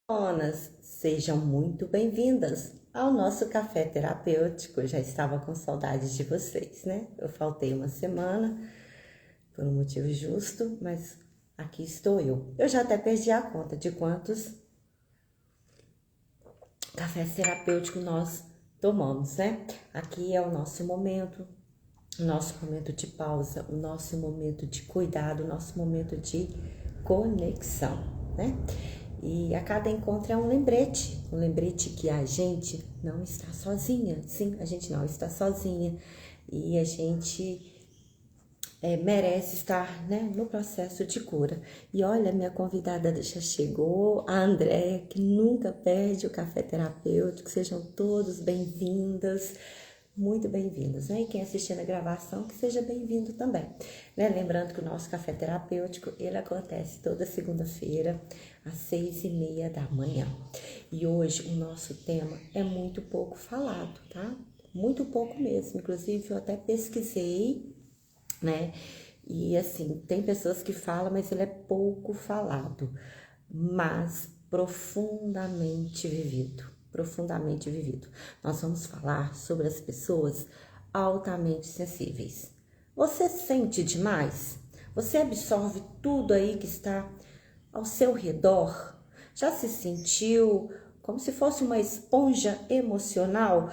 Donas, sejam muito bem-vindas ao nosso café terapêutico. Eu já estava com saudades de vocês, né? Eu faltei uma semana por um motivo justo, mas aqui estou eu. Eu já até perdi a conta de quantos cafés terapêuticos nós tomamos, né? Aqui é o nosso momento de pausa, o nosso momento de cuidado, o nosso momento de conexão, né? E a cada encontro é um lembrete que a gente não está sozinha. Sim, a gente não está sozinha e a gente merece estar, né, no processo de cura. E olha, minha convidada já chegou, a Andréia, que nunca perde o café terapêutico. Sejam todos bem-vindas, muito bem-vindos, né? E quem assistir na gravação, que seja bem-vindo também, né? Lembrando que o nosso café terapêutico, ele acontece toda segunda-feira, às 6:30 da manhã. E hoje o nosso tema é muito pouco falado, tá? Muito pouco mesmo. Inclusive, eu até pesquisei, né? E assim, tem pessoas que falam, mas ele é pouco falado, mas profundamente vivido, profundamente vivido. Nós vamos falar sobre as pessoas altamente sensíveis. Você sente demais? Você absorve tudo aí que está ao seu redor? Já se sentiu como se fosse uma esponja emocional?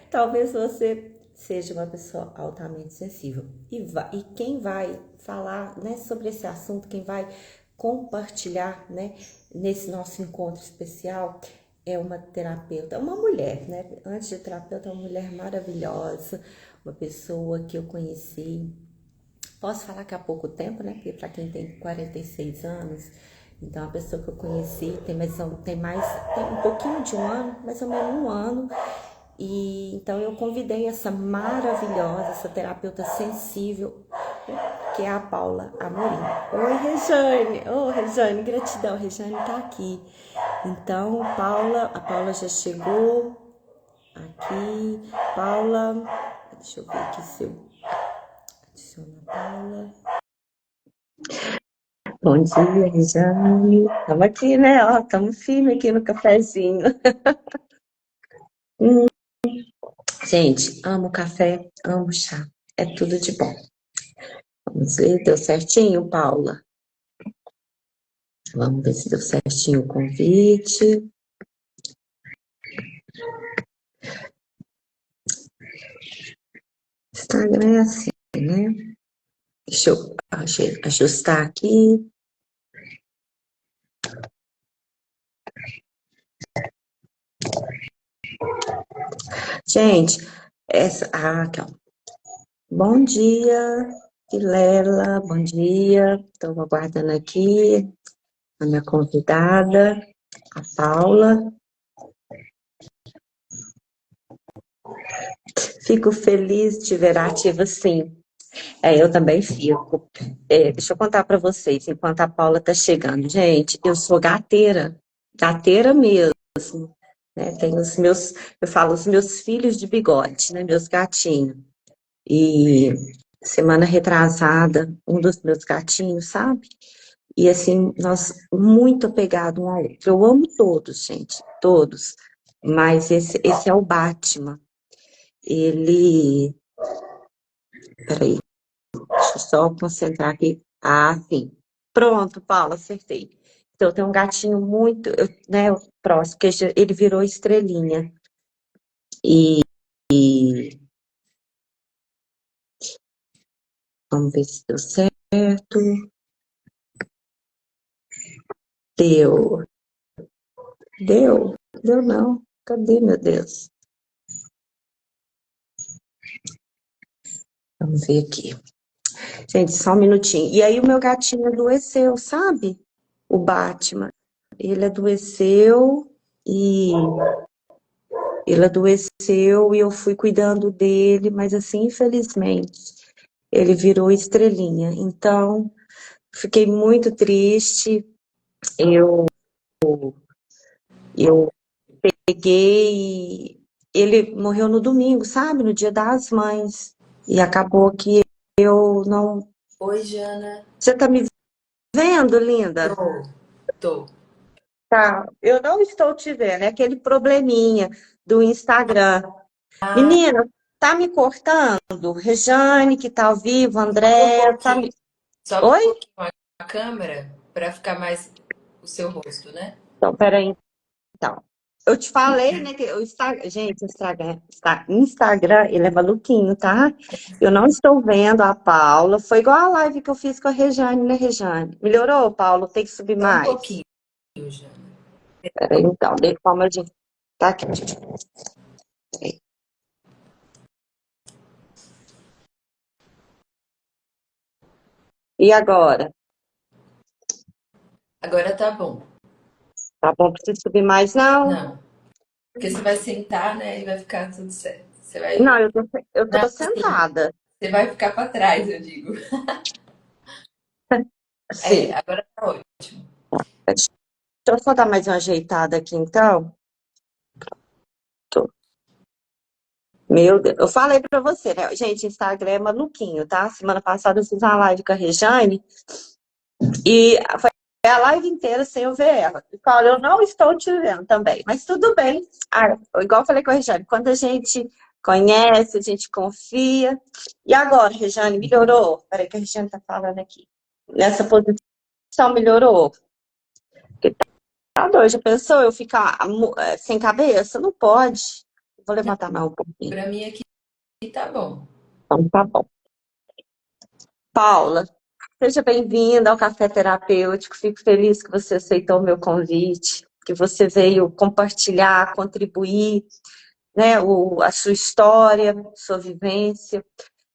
Talvez você seja uma pessoa altamente sensível. E quem vai falar, né, sobre esse assunto, quem vai compartilhar, né, nesse nosso encontro especial, é uma terapeuta, uma mulher, né? Antes de terapeuta, é uma mulher maravilhosa, uma pessoa que eu conheci. Posso falar que há pouco tempo, né? Porque para quem tem 46 anos, então a pessoa que eu conheci tem um pouquinho de um ano, mais ou menos um ano. E então eu convidei essa maravilhosa, essa terapeuta sensível, que é a Paula Amorim. Oi, Rejane! Ô, Rejane, gratidão, Rejane tá aqui. Então, a Paula já chegou aqui. Paula, deixa eu ver aqui se eu adiciono a Paula. Bom dia, Rejane. Estamos aqui, né? Ó, estamos firme aqui no cafezinho. Hum, gente, amo café, amo chá. É tudo de bom. Vamos ver, deu certinho, Paula? Vamos ver se deu certinho o convite. Instagram é assim, né? Deixa eu ajustar aqui. Gente, aqui, ó. Bom dia, Vilela, bom dia. Estou aguardando aqui a minha convidada, a Paula. Fico feliz de ver ativa, sim. Eu também fico. Deixa eu contar para vocês, enquanto a Paula está chegando. Gente, eu sou gateira, gateira mesmo, né? Tenho eu falo, os meus filhos de bigode, né? Meus gatinhos. E semana retrasada, um dos meus gatinhos, sabe? E assim, nós muito apegados um ao outro. Eu amo todos, gente, todos. Mas esse é o Batman. Ele. Peraí, deixa eu só concentrar aqui. Ah, sim. Pronto, Paula, acertei. Então, tem um gatinho muito, né, próximo, que ele virou estrelinha. E, e vamos ver se deu certo. Deu. Deu não. Cadê, meu Deus? Vamos ver aqui. Gente, só um minutinho. E aí o meu gatinho adoeceu, sabe? O Batman. Ele adoeceu e e eu fui cuidando dele, mas assim, infelizmente, ele virou estrelinha. Então, fiquei muito triste. Eu, eu peguei. Ele morreu no domingo, sabe? No Dia das Mães. E acabou que eu não. Oi, Jana. Você tá me vendo, linda? Tô, tô. Tá, eu não estou te vendo, é aquele probleminha do Instagram. Ah, Menina, tá me cortando? Rejane, que tá ao vivo, sobe um André, tá pouquinho, me... sobe um Oi? pouquinho a câmera para ficar mais o seu rosto, né? Então, peraí, então. Eu te falei, né, que o Instagram, gente, o Instagram, ele é maluquinho, tá? Eu não estou vendo a Paula. Foi igual a live que eu fiz com a Rejane, né, Rejane? Melhorou, Paulo? Tem que subir Só um mais. pouquinho, Jana. Peraí, então, de forma de... Tá aqui. Peraí. E agora? Agora tá bom. Tá bom, preciso subir mais, não? Não, porque você vai sentar, né, e vai ficar tudo certo. Você vai, Não, eu não, tô sim, sentada. você vai ficar para trás, eu digo. É, Sim. agora tá ótimo. Deixa eu só dar mais uma ajeitada aqui, então. Tô. Meu Deus, eu falei pra você, né? Gente, Instagram é maluquinho, tá? Semana passada eu fiz uma live com a Rejane e foi a live inteira sem eu ver ela. E Paulo, eu não estou te vendo também, mas tudo bem. Ah, igual eu falei com a Rejane, quando a gente conhece, a gente confia. E agora, Rejane, melhorou? Peraí que a Rejane tá falando aqui. Nessa posição melhorou? Porque tá doido, já pensou eu ficar sem cabeça? Não pode. Vou levantar mais um pouquinho. Para mim aqui tá bom. Então, tá bom. Paula, seja bem-vinda ao Café Terapêutico. Fico feliz que você aceitou o meu convite, que você veio compartilhar, contribuir, né, a sua história, sua vivência.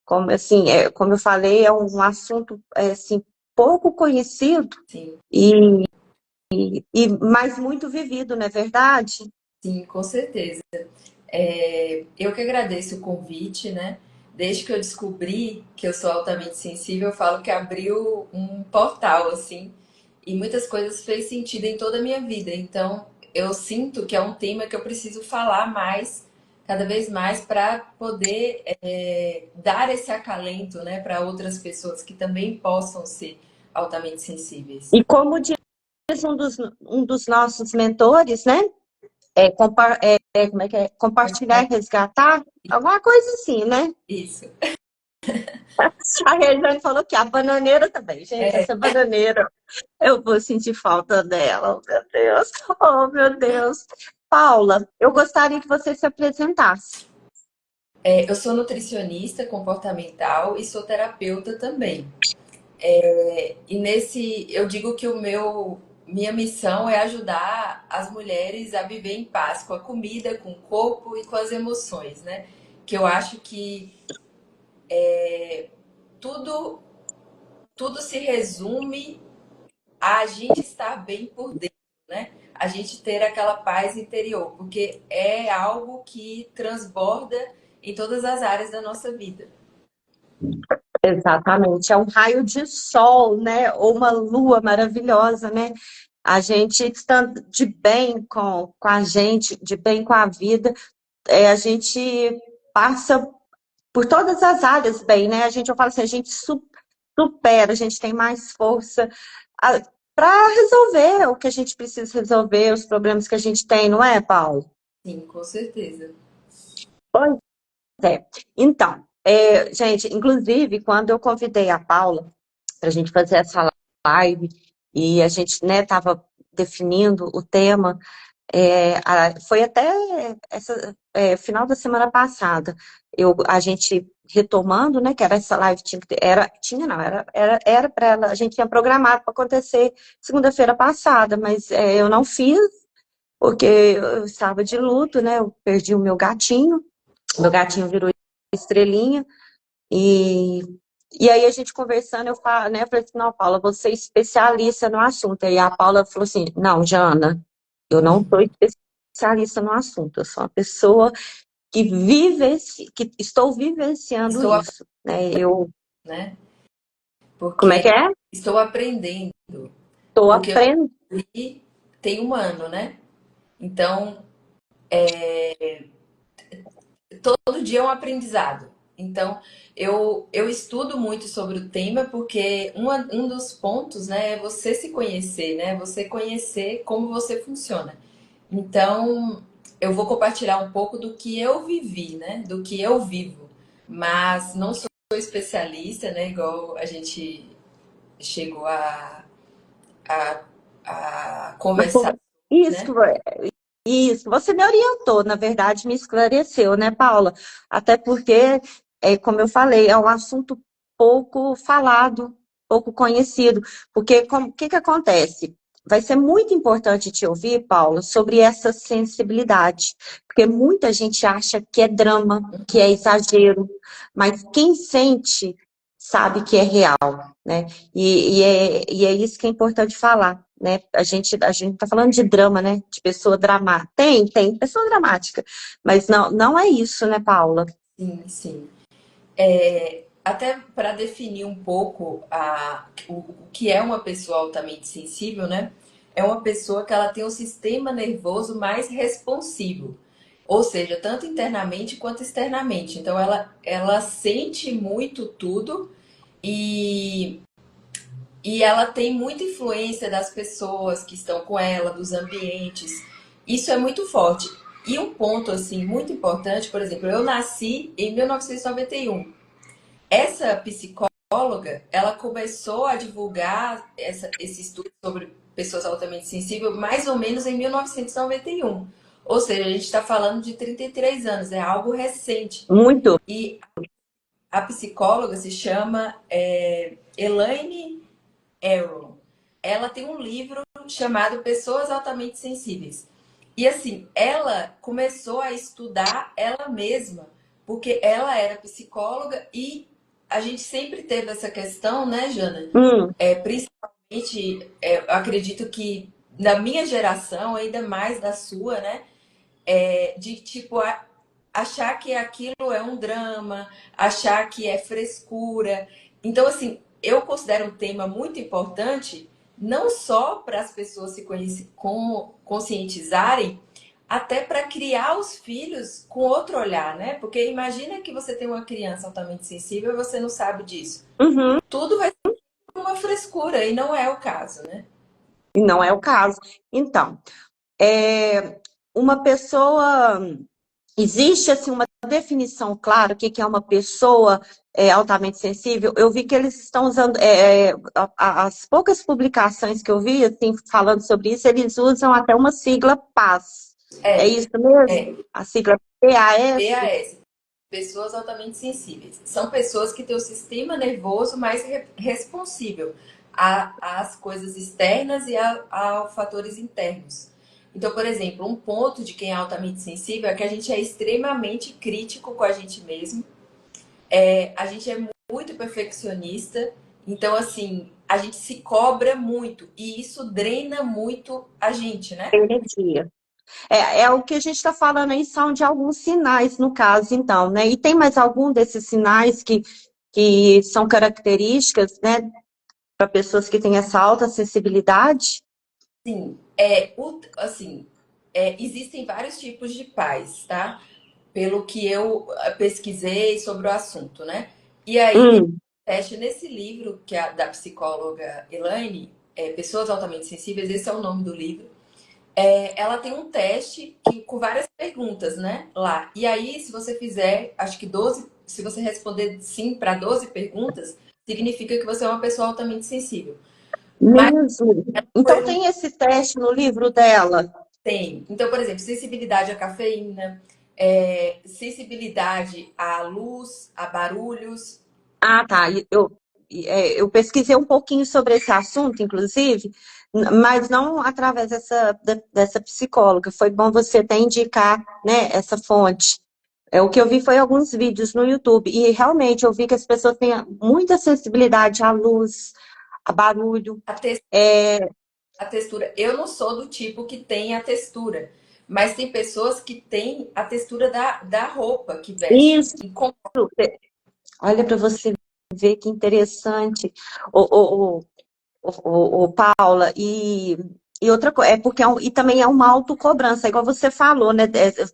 Como, assim, como eu falei, é um assunto assim, pouco conhecido Sim, e, mas muito vivido, não é verdade? sim, com certeza. Eu que agradeço o convite, né? Desde que eu descobri que eu sou altamente sensível, eu falo que abriu um portal, assim, e muitas coisas fez sentido em toda a minha vida. Então, eu sinto que é um tema que eu preciso falar mais, cada vez mais, para poder dar esse acalento, né, para outras pessoas que também possam ser altamente sensíveis. E como diz um dos nossos mentores, né? Como é que é? Compartilhar e resgatar, alguma coisa assim, né? Isso. A Regiane falou que a bananeira também, gente, essa bananeira, eu vou sentir falta dela, oh meu Deus, oh meu Deus. Paula, eu gostaria que você se apresentasse. Eu sou nutricionista comportamental e sou terapeuta também. E nesse, eu digo que minha missão é ajudar as mulheres a viver em paz com a comida, com o corpo e com as emoções, né? Que eu acho que tudo, tudo se resume a gente estar bem por dentro, né? A gente ter aquela paz interior, porque é algo que transborda em todas as áreas da nossa vida. Exatamente, é um raio de sol, né? Ou uma lua maravilhosa, né? A gente estando de bem com a gente, de bem com a vida, a gente passa por todas as áreas bem, né? Eu falo assim, a gente supera, a gente tem mais força para resolver o que a gente precisa resolver, os problemas que a gente tem, não é, Paulo? Sim, com certeza. Pois é. Então, gente, inclusive, quando eu convidei a Paula para a gente fazer essa live e a gente, né, estava definindo o tema. Foi até final da semana passada, a gente retomando, né, que era essa live, tinha não, era para ela, a gente tinha programado para acontecer segunda-feira passada, mas eu não fiz, porque eu estava de luto, né, eu perdi o meu gatinho virou estrelinha, e, e aí a gente conversando, eu falei assim, não, Paula, você é especialista no assunto. Aí a Paula falou assim, não, Jana, eu não sou especialista no assunto, eu sou uma pessoa que estou vivenciando Estou, isso, né? né? Como é Porque que é? estou aprendendo. Estou Porque eu aprendendo. descobri tem um ano, né? Então, todo dia é um aprendizado. Então, eu estudo muito sobre o tema porque um dos pontos, né, é você se conhecer, né? Você conhecer como você funciona. Então, eu vou compartilhar um pouco do que eu vivi, né? Do que eu vivo. Mas não sou especialista, né? Igual a gente chegou a, a conversar, Isso né? que Isso, você me orientou, na verdade, me esclareceu, né, Paula? Até porque, como eu falei, é um assunto pouco falado, pouco conhecido. Porque o que que acontece? Vai ser muito importante te ouvir, Paula, sobre essa sensibilidade. Porque muita gente acha que é drama, que é exagero, mas quem sente sabe que é real, né? E é isso que é importante falar, né? A gente tá falando de drama, né? De pessoa dramática. Tem pessoa dramática, mas não é isso, né, Paula? Sim, sim. Até para definir um pouco o que é uma pessoa altamente sensível, né? É uma pessoa que ela tem um sistema nervoso mais responsivo, ou seja, tanto internamente quanto externamente. Então, ela sente muito tudo e, e ela tem muita influência das pessoas que estão com ela, dos ambientes. Isso é muito forte. E um ponto assim muito importante, por exemplo, eu nasci em 1991. Essa psicóloga, ela começou a divulgar esse estudo sobre pessoas altamente sensíveis mais ou menos em 1991. Ou seja, a gente está falando de 33 anos, é algo recente. Muito. E a psicóloga se chama Elaine Aron. Ela tem um livro chamado Pessoas Altamente Sensíveis. E assim, ela começou a estudar ela mesma, porque ela era psicóloga e a gente sempre teve essa questão, né, Jana? Hum, Principalmente, eu acredito que na minha geração, ainda mais da sua, né? De tipo achar que aquilo é um drama, achar que é frescura. Então, assim, eu considero um tema muito importante, não só para as pessoas se conscientizarem, até para criar os filhos com outro olhar, né? Porque imagina que você tem uma criança altamente sensível e você não sabe disso. uhum, Tudo vai ser uma frescura e não é o caso, né? e não é o caso. Então, uma pessoa. Existe assim uma definição clara, o que que é uma pessoa altamente sensível? Eu vi que eles estão usando as poucas publicações que eu vi assim falando sobre isso, eles usam até uma sigla PAS. É É, isso mesmo? é. A sigla PAS? PAS. Pessoas altamente sensíveis. São pessoas que têm o sistema nervoso mais responsível às coisas externas e a fatores internos. Então, por exemplo, um ponto de quem é altamente sensível é que a gente é extremamente crítico com a gente mesmo. A gente é muito perfeccionista. Então, assim, a gente se cobra muito e isso drena muito a gente, né? Energia. É o que a gente está falando aí, são de alguns sinais, no caso, então, né? E tem mais algum desses sinais que são características, né, para pessoas que têm essa alta sensibilidade? Sim, assim, existem vários tipos de pais, tá? Pelo que eu pesquisei sobre o assunto, né? E aí tem Hum, um teste nesse livro, que é da psicóloga Elaine, Pessoas Altamente Sensíveis, esse é o nome do livro. Ela tem um teste com várias perguntas, né? Lá. E aí, se você fizer, acho que 12, se você responder sim para 12 perguntas, significa que você é uma pessoa altamente sensível. Mas mesmo. Então foi tem esse teste no livro dela. Tem. Então, por exemplo, sensibilidade à cafeína, sensibilidade à luz, a barulhos. Ah, tá. Eu pesquisei um pouquinho sobre esse assunto, inclusive, mas não através dessa psicóloga. Foi bom você até indicar, né, essa fonte. O que eu vi foi alguns vídeos no YouTube, e realmente eu vi que as pessoas têm muita sensibilidade à luz, a barulho. A, te- É, a textura. Eu não sou do tipo que tem a textura, mas tem pessoas que têm a textura da roupa que veste. isso, olha para você ver que interessante, ô, Paula. E outra coisa, é porque e também é uma autocobrança, igual você falou, né?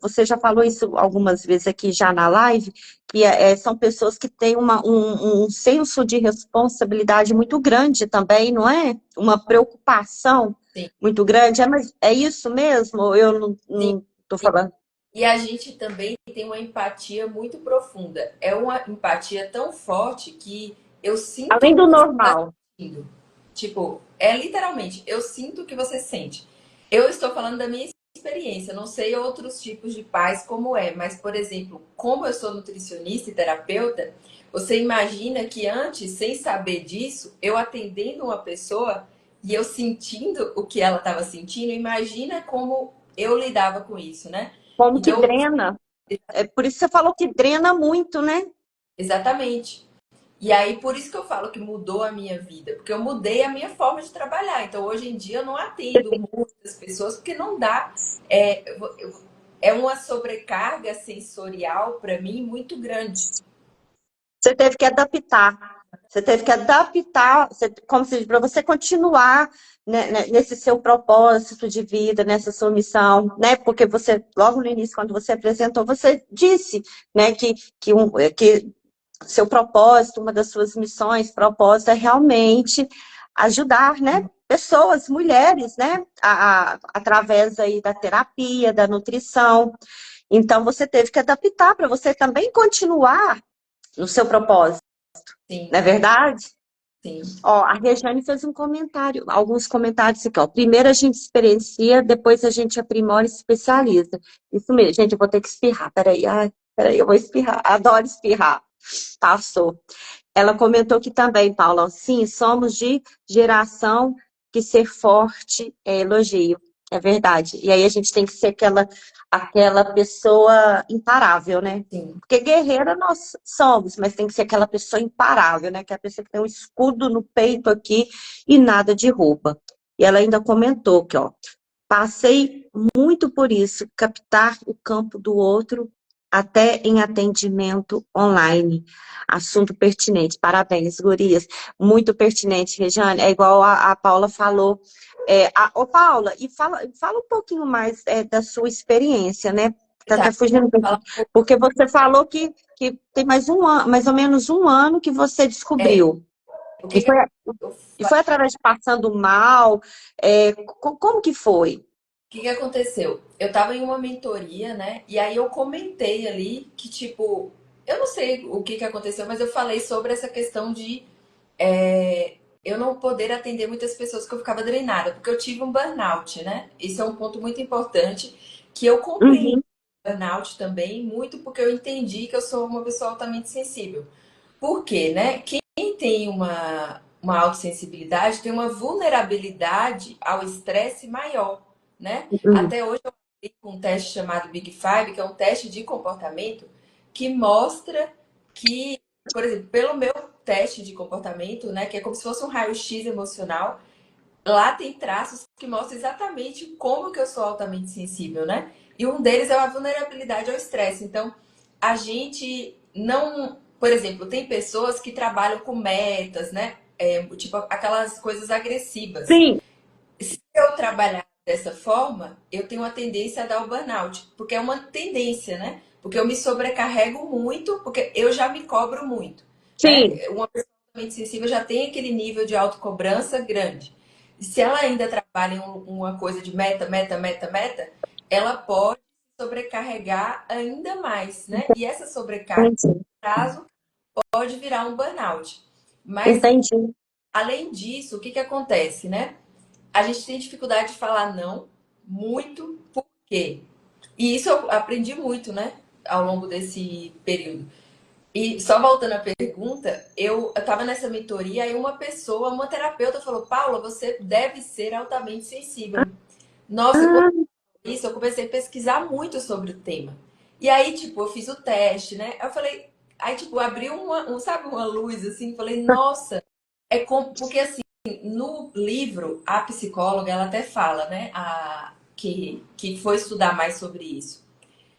Você já falou isso algumas vezes aqui já na live, que são pessoas que têm um senso de responsabilidade muito grande também, não é? Uma preocupação Sim, muito grande. Mas é isso mesmo? Ou eu sim. não tô falando? E a gente também tem uma empatia muito profunda. É uma empatia tão forte que eu sinto Além o do que você está normal. sentindo. Tipo, é literalmente, eu sinto o que você sente. Eu estou falando da minha experiência, não sei outros tipos de pais como é, mas, por exemplo, como eu sou nutricionista e terapeuta, você imagina que antes, sem saber disso, eu atendendo uma pessoa e eu sentindo o que ela estava sentindo, imagina como eu lidava com isso, né? Como que Então, drena? É por isso que você falou que drena muito, né? exatamente. E aí, por isso que eu falo que mudou a minha vida, porque eu mudei a minha forma de trabalhar. Então, hoje em dia, eu não atendo muitas pessoas, porque não dá. É uma sobrecarga sensorial para mim muito grande. Você teve que adaptar. Você teve que adaptar, como se diz, para você continuar, né, nesse seu propósito de vida, nessa sua missão, né? Porque você, logo no início, quando você apresentou, você disse, né, que seu propósito, uma das suas missões, propósito é realmente ajudar, né? Pessoas, mulheres, né? Através aí da terapia, da nutrição. Então, você teve que adaptar para você também continuar no seu propósito, não Sim, é verdade? sim. Ó, a Rejane fez um comentário, alguns comentários aqui, ó. Primeiro a gente experiencia, depois a gente aprimora e se especializa. Isso mesmo, gente, eu vou ter que espirrar. Peraí, ai, peraí, eu vou espirrar. Adoro espirrar. Passou. Ela comentou que também, Paula, sim, somos de geração que ser forte é elogio. É verdade. E aí a gente tem que ser aquela pessoa imparável, né? Sim. Porque guerreira nós somos, mas tem que ser aquela pessoa imparável, né? Que é a pessoa que tem um escudo no peito aqui e nada derruba. E ela ainda comentou que, ó, passei muito por isso, captar o campo do outro até em atendimento online. Assunto pertinente. Parabéns, gurias. Muito pertinente, Rejane. É igual a Paula falou. Ô, Paula, e fala um pouquinho mais da sua experiência, né? Tá Tá. até fugindo um Fala pouquinho. um pouco. Porque você falou que tem mais um ano, mais ou menos um ano que você É, descobriu. o E que que foi, eu e foi através de passando mal? Como que foi? O que que aconteceu? Eu tava em uma mentoria, né? E aí eu comentei ali que, tipo, eu não sei o que que aconteceu, mas eu falei sobre essa questão de eu não poder atender muitas pessoas que eu ficava drenada, porque eu tive um burnout, né? Esse é um ponto muito importante que eu compreendi Uhum, o burnout também, muito porque eu entendi que eu sou uma pessoa altamente sensível. Por quê, né? Quem tem uma autossensibilidade tem uma vulnerabilidade ao estresse maior, né? uhum. Até hoje eu fiz um teste chamado Big Five, que é um teste de comportamento que mostra que, por exemplo, pelo meu teste de comportamento, né, que é como se fosse um raio-x emocional, lá tem traços que mostram exatamente como que eu sou altamente sensível, né? E um deles é a vulnerabilidade ao estresse. Então, a gente não, por exemplo, tem pessoas que trabalham com metas, né? Tipo aquelas coisas agressivas. Sim, Se eu trabalhar dessa forma, eu tenho a tendência a dar o burnout, porque é uma tendência, né? Porque eu me sobrecarrego muito, porque eu já me cobro muito, né? sim, Uma pessoa altamente sensível já tem aquele nível de autocobrança grande. E se ela ainda trabalha em uma coisa de meta, meta, meta, meta, ela pode sobrecarregar ainda mais, né? E essa sobrecarga, entendi. no caso, pode virar um burnout. Mas, Entendi. além disso, o que que acontece, né? A gente tem dificuldade de falar não, muito, por quê? E isso eu aprendi muito, né, ao longo desse período. E só voltando à pergunta, eu estava nessa mentoria e uma pessoa, uma terapeuta falou, Paula, você deve ser altamente sensível. Nossa, quando Ah, isso, eu comecei a pesquisar muito sobre o tema. E aí, tipo, eu fiz o teste, né? Eu falei, aí, tipo, abriu sabe, uma luz, assim, falei, nossa, porque assim, no livro, a psicóloga, ela até fala, né, que foi estudar mais sobre isso.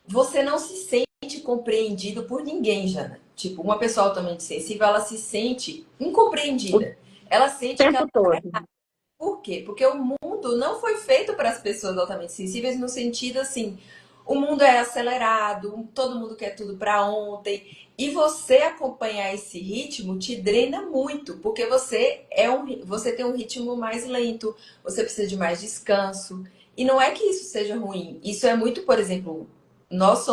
Você não se sente compreendido por ninguém, Jana. Tipo, uma pessoa altamente sensível, ela se sente o incompreendida. Ela sente que tempo ela todo. Por quê? Porque o mundo não foi feito para as pessoas altamente sensíveis no sentido assim, o mundo é acelerado, todo mundo quer tudo para ontem, e você acompanhar esse ritmo te drena muito, porque você tem um ritmo mais lento, você precisa de mais descanso. E não é que isso seja ruim. Isso é muito, por exemplo, nós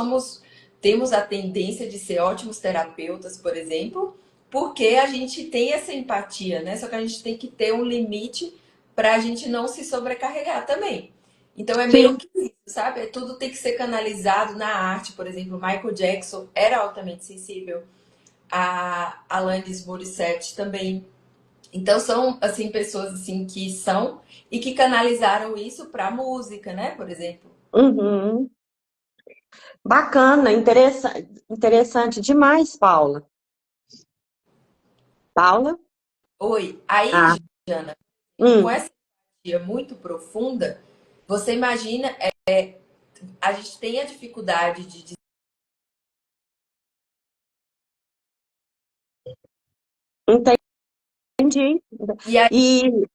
temos a tendência de ser ótimos terapeutas, por exemplo, porque a gente tem essa empatia, né? Só que a gente tem que ter um limite para a gente não se sobrecarregar também. Então é meio Sim. que isso, sabe? Tudo tem que ser canalizado na arte, por exemplo. Michael Jackson era altamente sensível, a Alanis Morissette também. Então são assim pessoas assim que são e que canalizaram isso para música, né? Por exemplo. Uhum. Bacana, interessante demais, Paula. Paula? Oi, aí, Ah, Jana, com hum, essa empatia muito profunda, você imagina, a gente tem a dificuldade de. entendi. E aí,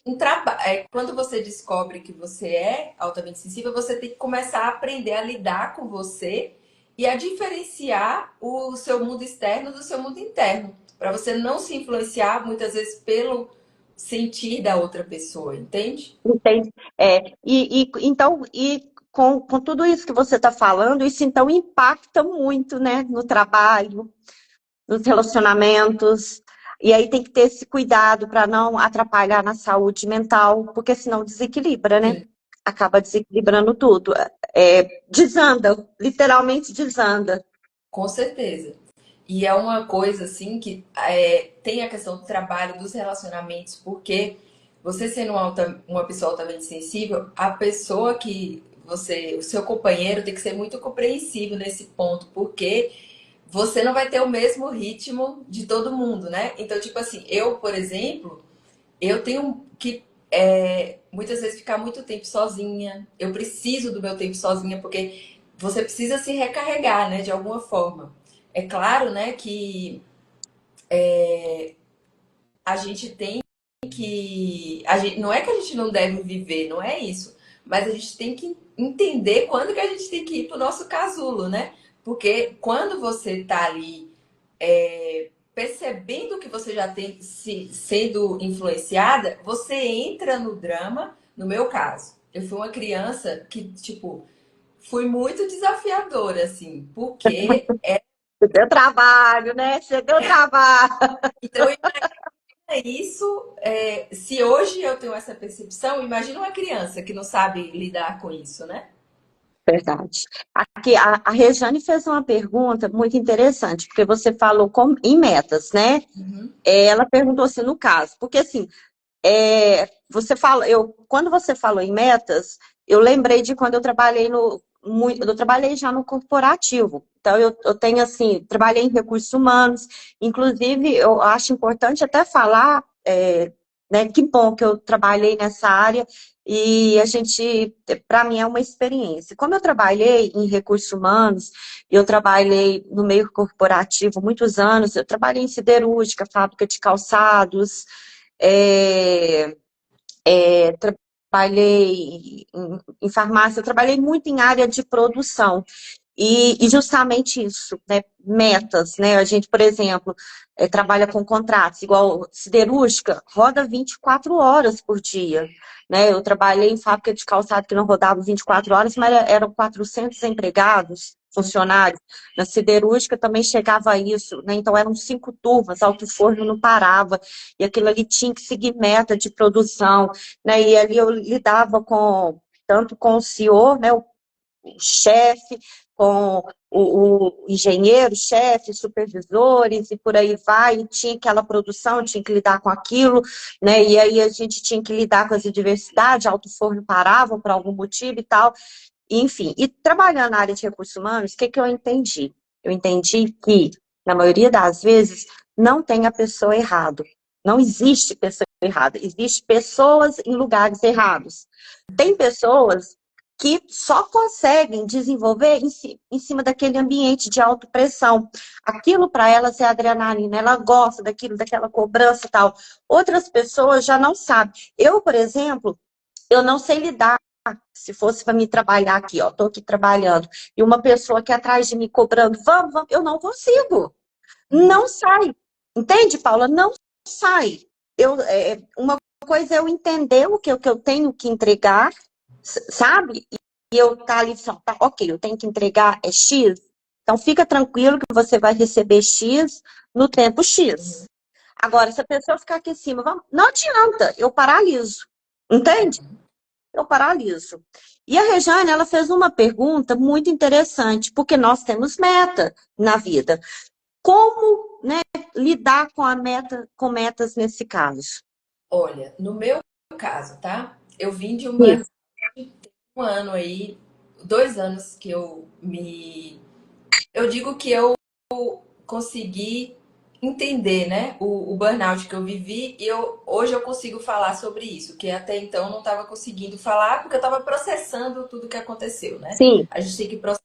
E quando você descobre que você é altamente sensível, você tem que começar a aprender a lidar com você e a diferenciar o seu mundo externo do seu mundo interno, para você não se influenciar muitas vezes pelo sentir da outra pessoa, entende? Entende? Então, com tudo isso que você está falando, isso então impacta muito, né, no trabalho, nos relacionamentos, e aí tem que ter esse cuidado para não atrapalhar na saúde mental, porque senão desequilibra, né? Sim, Acaba desequilibrando tudo. Desanda, literalmente desanda. com certeza. E é uma coisa assim que tem a questão do trabalho, dos relacionamentos, porque você sendo uma pessoa altamente sensível, a pessoa que o seu companheiro tem que ser muito compreensivo nesse ponto, porque você não vai ter o mesmo ritmo de todo mundo, né? Então, tipo assim, eu, por exemplo, eu tenho que muitas vezes ficar muito tempo sozinha. Eu preciso do meu tempo sozinha, porque você precisa se recarregar, né, de alguma forma. É claro, né, que a gente tem não é que a gente não deve viver, não é isso. Mas a gente tem que entender quando que a gente tem que ir pro nosso casulo, né? Porque quando você tá ali percebendo que você já tem sendo influenciada, você entra no drama. No meu caso, eu fui uma criança que, tipo, fui muito desafiadora, assim, porque. Você deu trabalho, né? Você deu trabalho. Então, isso, se hoje eu tenho essa percepção, imagina uma criança que não sabe lidar com isso, né? Verdade. Aqui, a Rejane fez uma pergunta muito interessante, porque você falou em metas, né? Uhum. Ela perguntou assim, no caso, porque assim, quando você falou em metas, eu lembrei de quando eu trabalhei eu trabalhei já no corporativo. Então, eu tenho assim, trabalhei em recursos humanos, inclusive eu acho importante até falar, né, que bom que eu trabalhei nessa área e para mim é uma experiência. Como eu trabalhei em recursos humanos, eu trabalhei no meio corporativo muitos anos, eu trabalhei em siderúrgica, fábrica de calçados, é, trabalhei em farmácia, eu trabalhei muito em área de produção. E justamente isso, né? Metas, né? A gente, por exemplo, trabalha com contratos, igual siderúrgica, roda 24 horas por dia, né? Eu trabalhei em fábrica de calçado que não rodava 24 horas, mas eram 400 empregados, funcionários. Na siderúrgica também chegava a isso, né? Então eram 5 turmas, alto forno não parava, e aquilo ali tinha que seguir meta de produção, né? E ali eu lidava tanto com o CEO, né? O chefe, com o engenheiro, chefe, supervisores e por aí vai, e tinha aquela produção, tinha que lidar com aquilo, né? E aí a gente tinha que lidar com as adversidades, alto forno parava por algum motivo e tal, enfim. E trabalhando na área de recursos humanos, o que eu entendi? Eu entendi que, na maioria das vezes, não tem a pessoa errada. Não existe pessoa errada, existe pessoas em lugares errados. Tem pessoas que só conseguem desenvolver em cima daquele ambiente de alta pressão. Aquilo para elas é adrenalina, ela gosta daquilo, daquela cobrança e tal. Outras pessoas já não sabem. Eu, por exemplo, eu não sei lidar. Se fosse para mim trabalhar aqui, ó, tô aqui trabalhando, e uma pessoa aqui atrás de mim cobrando, vamos, vamos, eu não consigo. Não sai. Entende, Paula? Não sai. Uma coisa é eu entender o que eu tenho que entregar, sabe? E eu tá ali, tá, ok, eu tenho que entregar é X. Então fica tranquilo que você vai receber X no tempo X. Agora, se a pessoa ficar aqui em cima, não adianta, eu paraliso. Entende? Eu paraliso. E a Rejane, ela fez uma pergunta muito interessante, porque nós temos meta na vida. Como, né, lidar com a meta, com metas nesse caso? Olha, no meu caso, tá? Eu vim de um burnout, Isso. um ano aí, 2 anos que eu me. Eu digo que eu consegui entender, né, o burnout que eu vivi e hoje eu consigo falar sobre isso, que até então eu não estava conseguindo falar porque eu estava processando tudo que aconteceu, né? Sim, A gente tem que processar.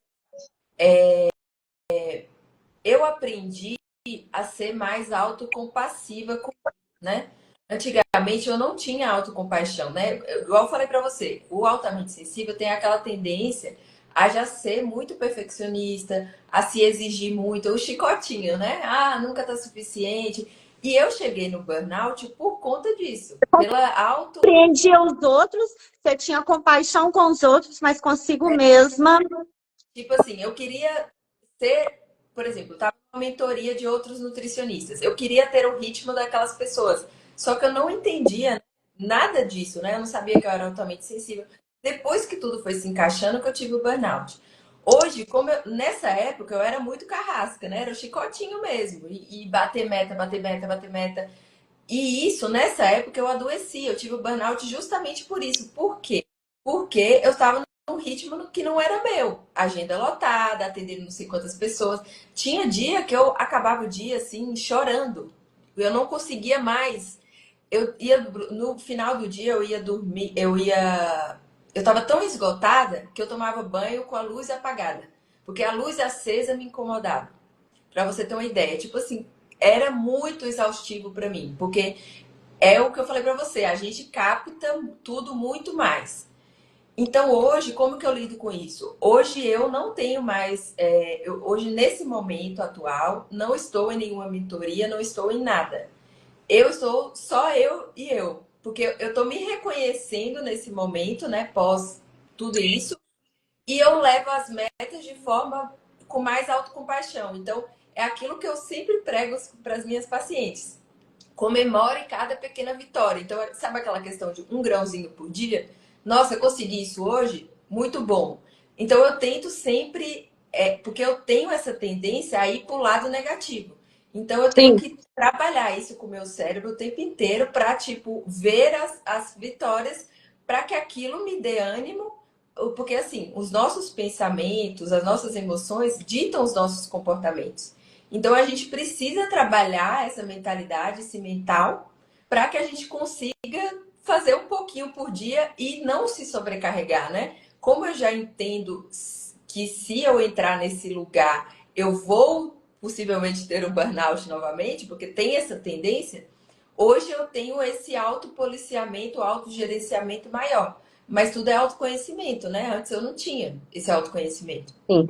Eu aprendi a ser mais autocompassiva, né? Antigamente eu não tinha autocompaixão, né? Igual eu falei pra você, o altamente sensível tem aquela tendência a já ser muito perfeccionista, a se exigir muito, o chicotinho, né? Ah, nunca tá suficiente. E eu cheguei no burnout por conta disso, pela auto, compreendia os outros, você tinha compaixão com os outros, mas consigo mesma. tipo assim, eu queria ser, por exemplo, eu tava numa mentoria de outros nutricionistas. Eu queria ter o ritmo daquelas pessoas. Só que eu não entendia nada disso, né? Eu não sabia que eu era altamente sensível. Depois que tudo foi se encaixando, que eu tive o burnout. Hoje, nessa época, eu era muito carrasca, né? Era o chicotinho mesmo. E bater meta, bater meta, bater meta. E isso, nessa época, eu adoeci. Eu tive o burnout justamente por isso. Por quê? Porque eu estava num ritmo que não era meu. Agenda lotada, atendendo não sei quantas pessoas. Tinha dia que eu acabava o dia assim, chorando. Eu não conseguia mais. Eu ia no final do dia eu ia dormir, eu estava tão esgotada que eu tomava banho com a luz apagada, porque a luz acesa me incomodava. Pra você ter uma ideia, tipo assim, era muito exaustivo pra mim, porque é o que eu falei pra você, a gente capta tudo muito mais. Então hoje, como que eu lido com isso? Hoje eu não tenho mais, hoje nesse momento atual, não estou em nenhuma mentoria, não estou em nada. Eu estou só eu e eu, porque eu estou me reconhecendo nesse momento, né, pós tudo isso, e eu levo as metas de forma com mais autocompaixão. Então, é aquilo que eu sempre prego para as minhas pacientes. Comemore cada pequena vitória. Então, sabe aquela questão de um grãozinho por dia? Nossa, eu consegui isso hoje? Muito bom. Então, eu tento sempre, porque eu tenho essa tendência a ir para o lado negativo. Então, eu tenho Sim, que trabalhar isso com o meu cérebro o tempo inteiro para, tipo, ver as vitórias para que aquilo me dê ânimo. Porque, assim, os nossos pensamentos, as nossas emoções ditam os nossos comportamentos. Então a gente precisa trabalhar essa mentalidade, esse mental, para que a gente consiga fazer um pouquinho por dia e não se sobrecarregar, né? Como eu já entendo que se eu entrar nesse lugar, eu vou possivelmente ter um burnout novamente, porque tem essa tendência, hoje eu tenho esse autopoliciamento, autogerenciamento maior. Mas tudo é autoconhecimento, né? Antes eu não tinha esse autoconhecimento. sim.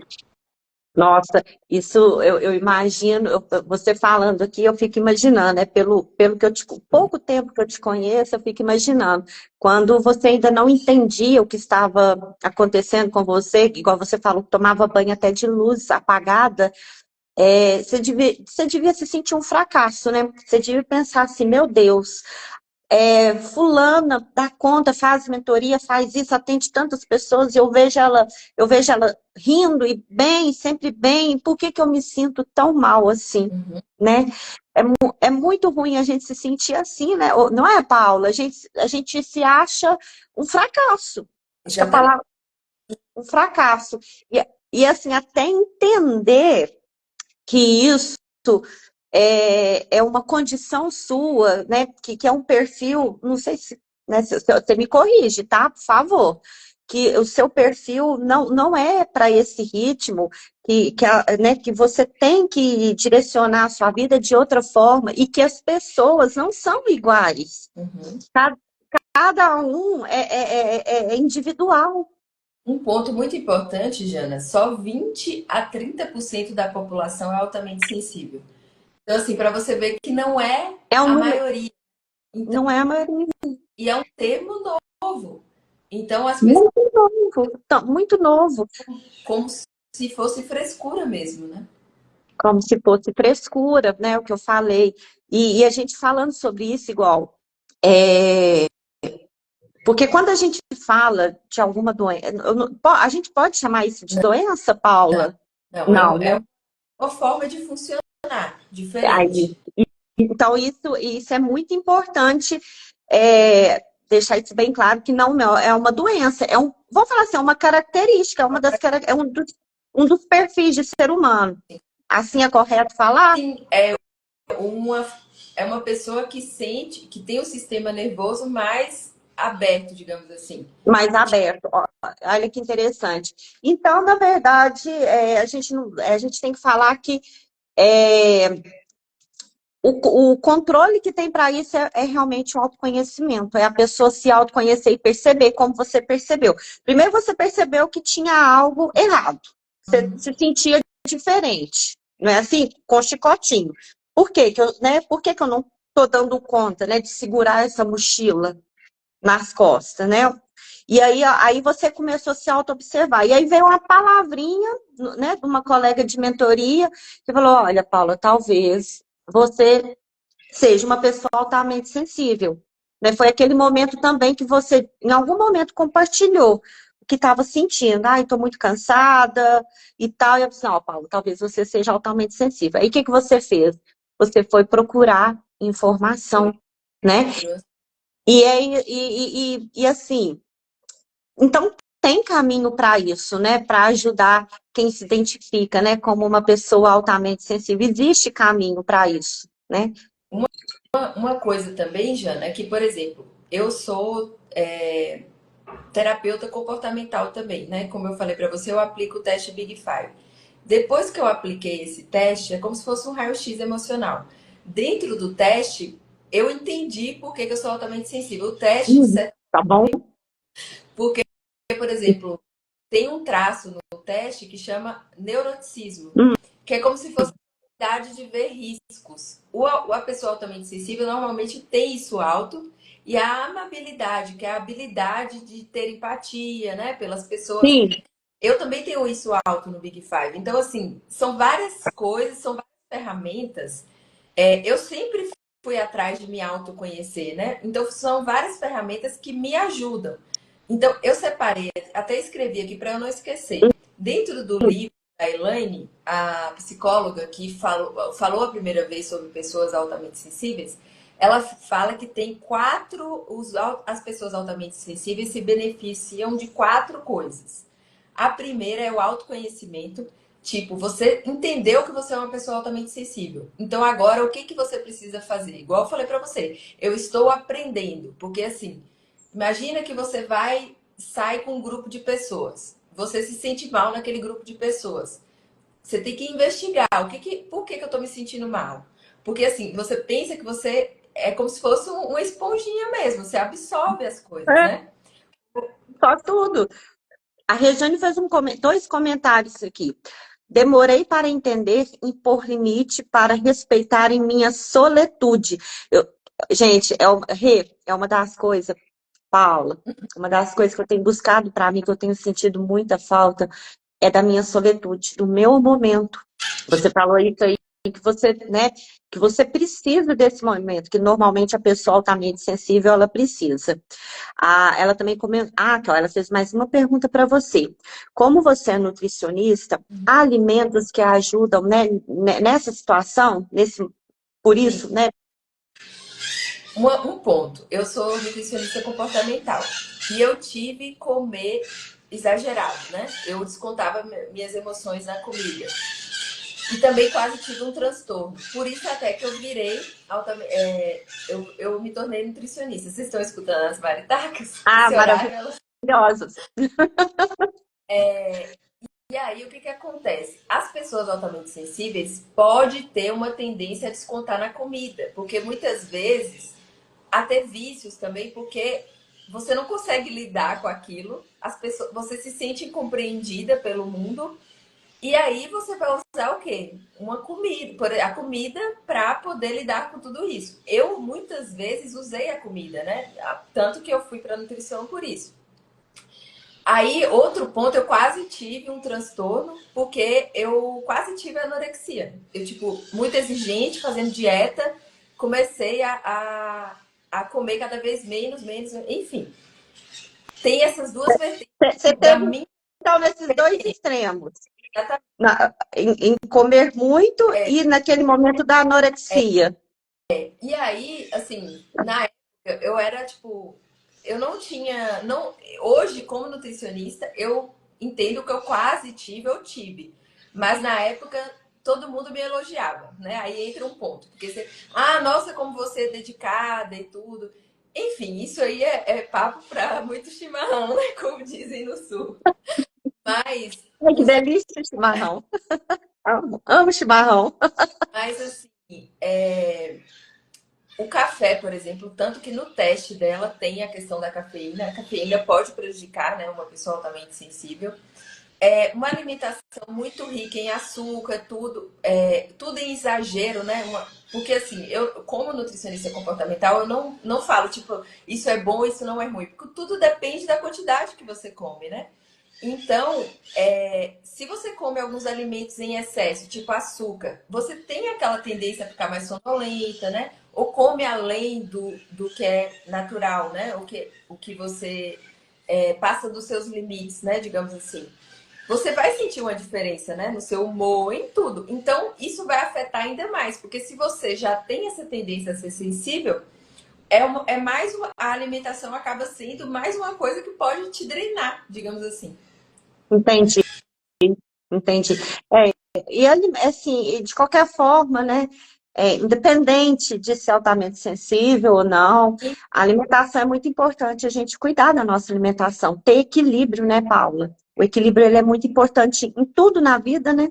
Nossa, isso eu imagino, você falando aqui, eu fico imaginando, né? Pelo que pouco tempo que eu te conheço, eu fico imaginando. Quando você ainda não entendia o que estava acontecendo com você, igual você falou, tomava banho até de luz apagada, você devia se sentir um fracasso, né? Você devia pensar assim, meu Deus, fulana dá conta, faz mentoria, faz isso, atende tantas pessoas, e eu vejo ela rindo e bem, sempre bem, por que que eu me sinto tão mal assim, Uhum. né? É muito ruim a gente se sentir assim, né? Não é, Paula? A gente se acha um fracasso. Acho que a Exatamente. palavra é um fracasso. E assim, até entender que isso é uma condição sua, né? Que é um perfil, não sei se, né, se você me corrige, tá? Por favor. que o seu perfil não é para esse ritmo, né, que você tem que direcionar a sua vida de outra forma e que as pessoas não são iguais. Uhum. Cada um é individual. Um ponto muito importante, Jana, só 20 a 30% da população é altamente sensível. Então, assim, para você ver que não é É um a número, maioria. Então, não é a maioria. e é um termo novo. Então, as pessoas, Muito novo, muito novo, como se fosse frescura mesmo, né? como se fosse frescura, né? O que eu falei. E a gente falando sobre isso igual. Porque quando a gente fala de alguma doença, a gente pode chamar isso de doença, Não, Paula? não, Não, né? é uma forma de funcionar Aí, diferente. então, isso é muito importante, deixar isso bem claro, que não é uma doença, vou falar assim, é uma característica, um dos perfis de ser humano. Assim é correto falar? Sim, uma, é uma pessoa que sente, que tem o sistema nervoso mais aberto, digamos assim. Mais aberto. Ó, olha que interessante. Então, na verdade, a gente tem que falar que é, o controle que tem para isso é realmente o autoconhecimento, é a pessoa se autoconhecer e perceber como você percebeu. Primeiro você percebeu que tinha algo errado, você Uhum. se sentia diferente, não é assim? Com chicotinho. Por quê? Por que que eu não estou dando conta, né, de segurar essa mochila nas costas, né? E aí você começou a se auto-observar. E aí veio uma palavrinha, né, de uma colega de mentoria, que falou: olha, Paula, talvez você seja uma pessoa altamente sensível. Né? Foi aquele momento também que você, em algum momento, compartilhou o que estava sentindo. Ai, estou muito cansada e tal. E eu disse, ó, Paulo, talvez você seja altamente sensível. Aí o que que você fez? Você foi procurar informação, né? E assim, então tem caminho para isso, né? Para ajudar quem se identifica, né? Como uma pessoa altamente sensível. Existe caminho para isso, né? Uma coisa também, Jana, é que, por exemplo, eu sou terapeuta comportamental também, né? Como eu falei para você, eu aplico o teste Big Five. Depois que eu apliquei esse teste, é como se fosse um raio-x emocional. Dentro do teste, eu entendi por que eu sou altamente sensível. O teste, de certo, Tá bom? porque, por exemplo, tem um traço no teste que chama neuroticismo, Hum, que é como se fosse a habilidade de ver riscos. A pessoa altamente sensível normalmente tem isso alto, e a amabilidade, que é a habilidade de ter empatia, né, pelas pessoas. sim, Eu também tenho isso alto no Big Five. Então, assim, são várias coisas, são várias ferramentas. Eu sempre fui atrás de me autoconhecer, né? Então, são várias ferramentas que me ajudam. Então, eu separei, até escrevi aqui para eu não esquecer. Dentro do livro da Elaine, a psicóloga que falou a primeira vez sobre pessoas altamente sensíveis, ela fala que tem as pessoas altamente sensíveis se beneficiam de quatro coisas. A primeira é o autoconhecimento. Tipo, você entendeu que você é uma pessoa altamente sensível. Então, agora, o que que você precisa fazer? Igual eu falei pra você, eu estou aprendendo. Porque, assim, imagina que você sai com um grupo de pessoas. Você se sente mal naquele grupo de pessoas. Você tem que investigar. Por que que eu tô me sentindo mal? Porque, assim, você pensa que você é como se fosse uma esponjinha mesmo. Você absorve as coisas, é, né? só tudo. A Regiane fez dois comentários aqui. Demorei para entender e pôr limite para respeitar em minha soletude. Gente, é uma das coisas, Paula, uma das coisas que eu tenho buscado para mim, que eu tenho sentido muita falta, é da minha soletude, do meu momento. Você falou isso aí, que você, né, que você precisa desse momento, que normalmente a pessoa altamente sensível, ela precisa. Ela também comentou, ela fez mais uma pergunta para você. Como você é nutricionista, há alimentos que ajudam, né, nessa situação, por Sim. isso, né? Um ponto. Eu sou nutricionista comportamental. E eu tive comer exagerado, né? Eu descontava minhas emoções na comida. E também quase tive um transtorno. Por isso até que eu virei eu me tornei nutricionista. Vocês estão escutando as maritacas? Ah, Esse maravilhoso. horário, elas maravilhosas. E aí, o que que acontece? As pessoas altamente sensíveis podem ter uma tendência a descontar na comida, porque muitas vezes até vícios também, porque você não consegue lidar com aquilo, as pessoas, você se sente incompreendida pelo mundo, e aí você vai usar o quê? Uma comida, a comida para poder lidar com tudo isso. Eu muitas vezes usei a comida, né? Tanto que eu fui para nutrição por isso. Aí, outro ponto, eu quase tive um transtorno, porque eu quase tive anorexia. Eu, tipo, muito exigente, fazendo dieta, comecei a comer cada vez menos, menos, enfim. Tem essas duas vertentes Você da teve, minha então, nesses dois experiência. extremos, em comer muito e naquele momento da anorexia. E aí, assim, na época, eu era, tipo, eu não tinha, não, hoje, como nutricionista, eu entendo que eu quase tive, eu tive. Mas na época, todo mundo me elogiava, né? Aí entra um ponto, porque você, nossa, como você é dedicada e tudo. Enfim, isso aí é papo para muito chimarrão, né? Como dizem no sul. Mas, Ai, que os, delícia, chimarrão. Amo, amo chimarrão. mas assim, o café, por exemplo, tanto que no teste dela tem a questão da cafeína. A cafeína pode prejudicar, né, uma pessoa altamente sensível. É uma alimentação muito rica em açúcar, tudo em exagero, né? Porque assim, eu, como nutricionista comportamental, eu não falo, tipo, isso é bom, isso não é ruim. Porque tudo depende da quantidade que você come, né? Então, se você come alguns alimentos em excesso, tipo açúcar, você tem aquela tendência a ficar mais sonolenta, né? Ou come além do que é natural, né? O que você passa dos seus limites, né? Digamos assim. Você vai sentir uma diferença, né? No seu humor, em tudo. Então, isso vai afetar ainda mais, porque se você já tem essa tendência a ser sensível, a alimentação acaba sendo mais uma coisa que pode te drenar, digamos assim. Entendi, entendi. É, assim, de qualquer forma, né? Independente de ser altamente sensível ou não, a alimentação é muito importante, a gente cuidar da nossa alimentação, ter equilíbrio, né, Paula? O equilíbrio ele é muito importante em tudo na vida, né?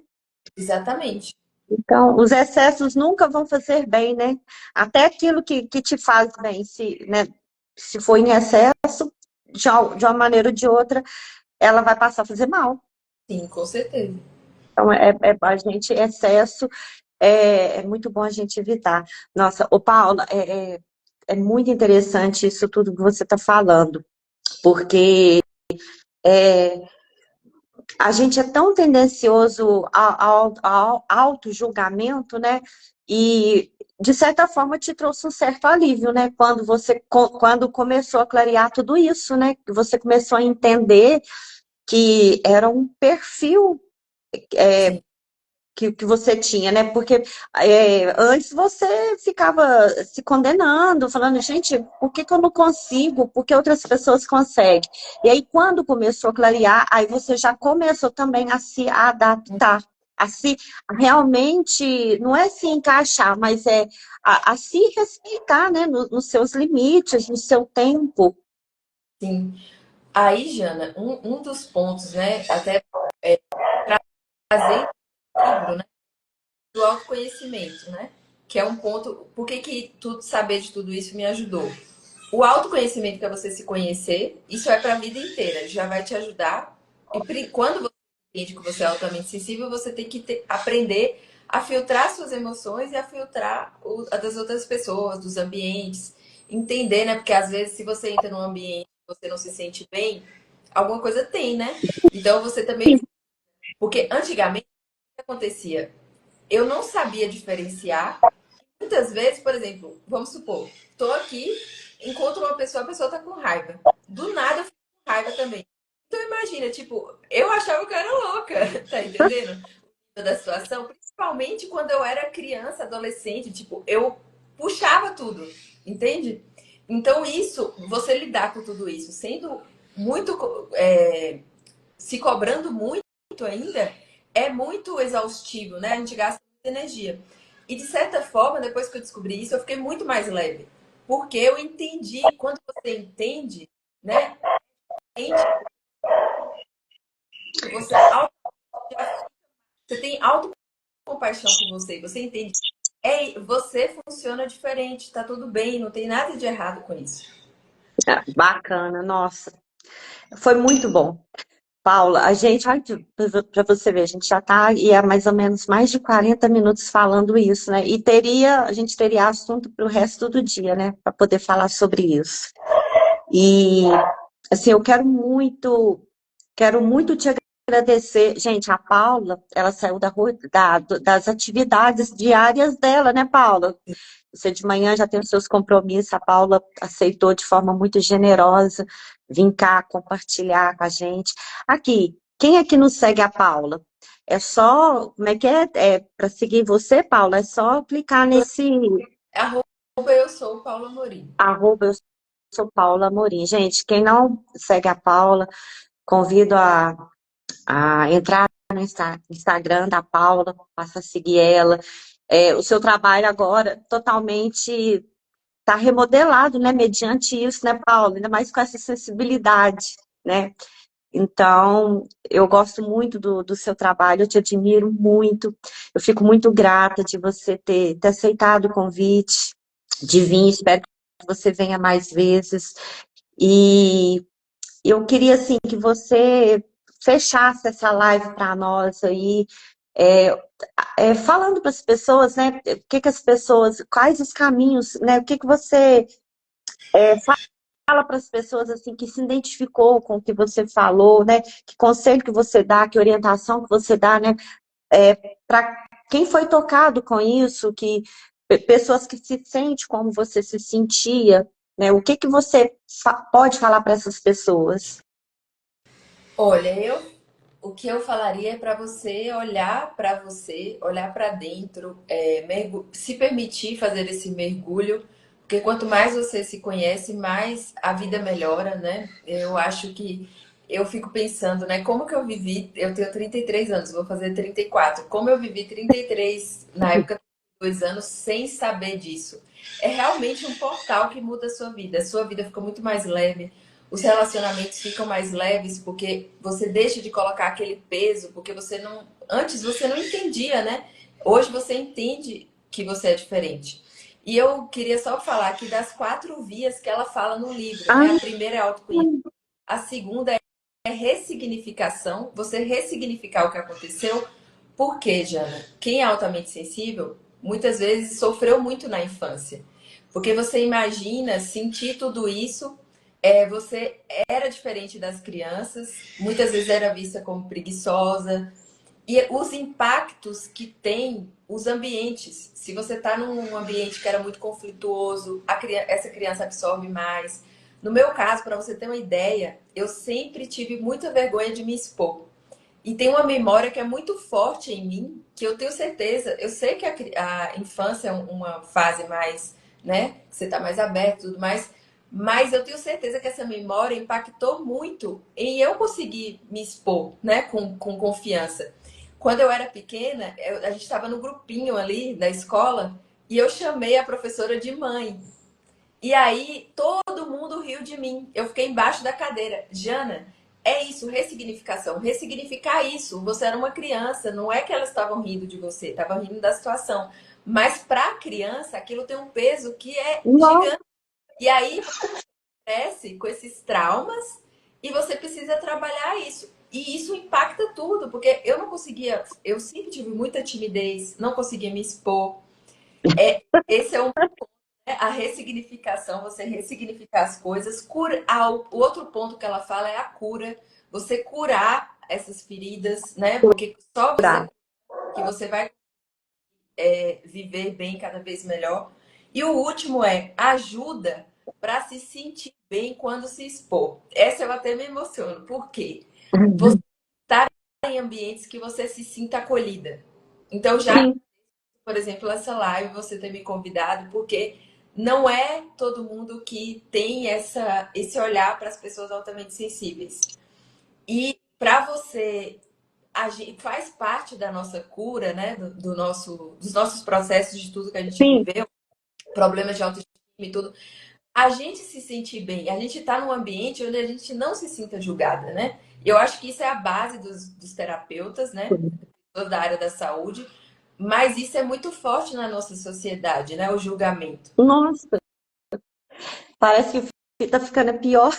Exatamente. Então, os excessos nunca vão fazer bem, né? Até aquilo que te faz bem, se for em excesso, de uma maneira ou de outra, ela vai passar a fazer mal. Sim, com certeza. Então, a gente, excesso, é muito bom a gente evitar. Nossa, ô Paula, é muito interessante isso tudo que você está falando, porque é, a gente é tão tendencioso ao auto-julgamento, né? E, de certa forma, te trouxe um certo alívio, né? Quando começou a clarear tudo isso, né? Que você começou a entender que era um perfil Sim, que você tinha, né? Porque antes você ficava se condenando, falando, gente, por que eu não consigo? Por que outras pessoas conseguem? E aí, quando começou a clarear, aí você já começou também a se adaptar. A se realmente, não é se encaixar, mas a se respeitar, né? Nos seus limites, no seu tempo. sim. Aí, Jana, um dos pontos, né, até trazendo o livro, né, do autoconhecimento, né, que é um ponto, por que que saber de tudo isso me ajudou? O autoconhecimento, que é você se conhecer, isso é para a vida inteira, já vai te ajudar. E quando você entende que você é altamente sensível, você tem que aprender a filtrar suas emoções e a filtrar a das outras pessoas, dos ambientes. Entender, né? Porque às vezes, se você entra num ambiente e você não se sente bem, alguma coisa tem, né? Então você também. Porque antigamente, o que acontecia? Eu não sabia diferenciar. Muitas vezes, por exemplo, vamos supor, tô aqui, encontro uma pessoa, a pessoa tá com raiva. Do nada eu fico com raiva também. Então imagina, tipo, eu achava que eu era louca, tá entendendo? Da situação, principalmente quando eu era criança, adolescente, tipo, eu puxava tudo, entende? Então isso, você lidar com tudo isso, sendo muito, se cobrando muito ainda, é muito exaustivo, né? A gente gasta muita energia. E de certa forma, depois que eu descobri isso, eu fiquei muito mais leve. Porque eu entendi, quando você entende, né? sente que você tem autocompaixão com você, você entende. Você funciona diferente, tá tudo bem, não tem nada de errado com isso. Bacana, nossa, foi muito bom. Paula, a gente, para você ver, a gente já está aí há mais ou menos mais de 40 minutos falando isso, né? E a gente teria assunto para o resto do dia, né? Para poder falar sobre isso. E assim, eu quero muito te agradecer. Gente, a Paula, ela saiu das atividades diárias dela, né, Paula? Você de manhã já tem os seus compromissos, a Paula aceitou de forma muito generosa vir cá compartilhar com a gente. Aqui, quem é que não segue a Paula? É só, como é que é? Para seguir você, Paula, é só clicar nesse Eu sou Paula Amorim. arroba, eu sou Paula Amorim. Gente, quem não segue a Paula, convido a entrar no Instagram da Paula, passa a seguir ela. O seu trabalho agora totalmente está remodelado, né, mediante isso, né, Paula? Ainda mais com essa sensibilidade, né? Então, eu gosto muito do seu trabalho, eu te admiro muito, eu fico muito grata de você ter aceitado o convite, de vir, espero que você venha mais vezes. E eu queria, assim, que você fechasse essa live para nós aí, é, falando para as pessoas, né, quais os caminhos, né, o que você fala para as pessoas, assim, que se identificou com o que você falou, né, que conselho que você dá, que orientação que você dá, né, para quem foi tocado com isso, pessoas que se sentem como você se sentia, né, o que você pode falar para essas pessoas? Olha, o que eu falaria é para você, olhar para dentro, se permitir fazer esse mergulho, porque quanto mais você se conhece, mais a vida melhora, né? Eu acho que eu fico pensando, né? Como que eu vivi? Eu tenho 33 anos, vou fazer 34. Como eu vivi 33 na época, 2 anos, sem saber disso? É realmente um portal que muda a sua vida. A sua vida fica muito mais leve, os relacionamentos ficam mais leves porque você deixa de colocar aquele peso, porque antes você não entendia, né? Hoje você entende que você é diferente. E eu queria só falar aqui das 4 vias que ela fala no livro, né? A primeira é autoconhecimento, a segunda é ressignificação, você ressignificar o que aconteceu. Por quê, Jana? Quem é altamente sensível, muitas vezes sofreu muito na infância. Porque você imagina sentir tudo isso, você era diferente das crianças, muitas vezes era vista como preguiçosa, e os impactos que tem os ambientes. Se você está num ambiente que era muito conflituoso, essa criança absorve mais. No meu caso, para você ter uma ideia, eu sempre tive muita vergonha de me expor. E tem uma memória que é muito forte em mim, que eu tenho certeza, eu sei que a infância é uma fase mais, né, que você está mais aberto e tudo mais, mas eu tenho certeza que essa memória impactou muito em eu conseguir me expor, né, com confiança. Quando eu era pequena, a gente estava no grupinho ali da escola e eu chamei a professora de mãe. E aí todo mundo riu de mim. Eu fiquei embaixo da cadeira. Jana, é isso, ressignificação. Ressignificar isso. Você era uma criança, não é que elas estavam rindo de você, estavam rindo da situação. Mas para a criança, aquilo tem um peso que é Não, gigante. E aí você cresce com esses traumas e você precisa trabalhar isso. E isso impacta tudo, porque eu não conseguia, eu sempre tive muita timidez, não conseguia me expor. Esse é a ressignificação, você ressignificar as coisas. O outro ponto que ela fala é a cura. Você curar essas feridas, né? Porque só você curar. que você vai viver bem cada vez melhor. E o último é ajuda para se sentir bem quando se expor. Essa eu até me emociono. Por quê? Você estar em ambientes que você se sinta acolhida. Então, já, Sim, por exemplo, essa live, você ter me convidado, porque não é todo mundo que tem esse olhar para as pessoas altamente sensíveis. E para você, faz parte da nossa cura, né? Dos nossos processos de tudo que a gente sim. viveu, problemas de autoestima e tudo. a gente se sentir bem, a gente tá num ambiente onde a gente não se sinta julgada, né? Eu acho que isso é a base dos terapeutas, né? Pessoas da área da saúde, mas isso é muito forte na nossa sociedade, né? O julgamento. Nossa, parece que tá ficando pior,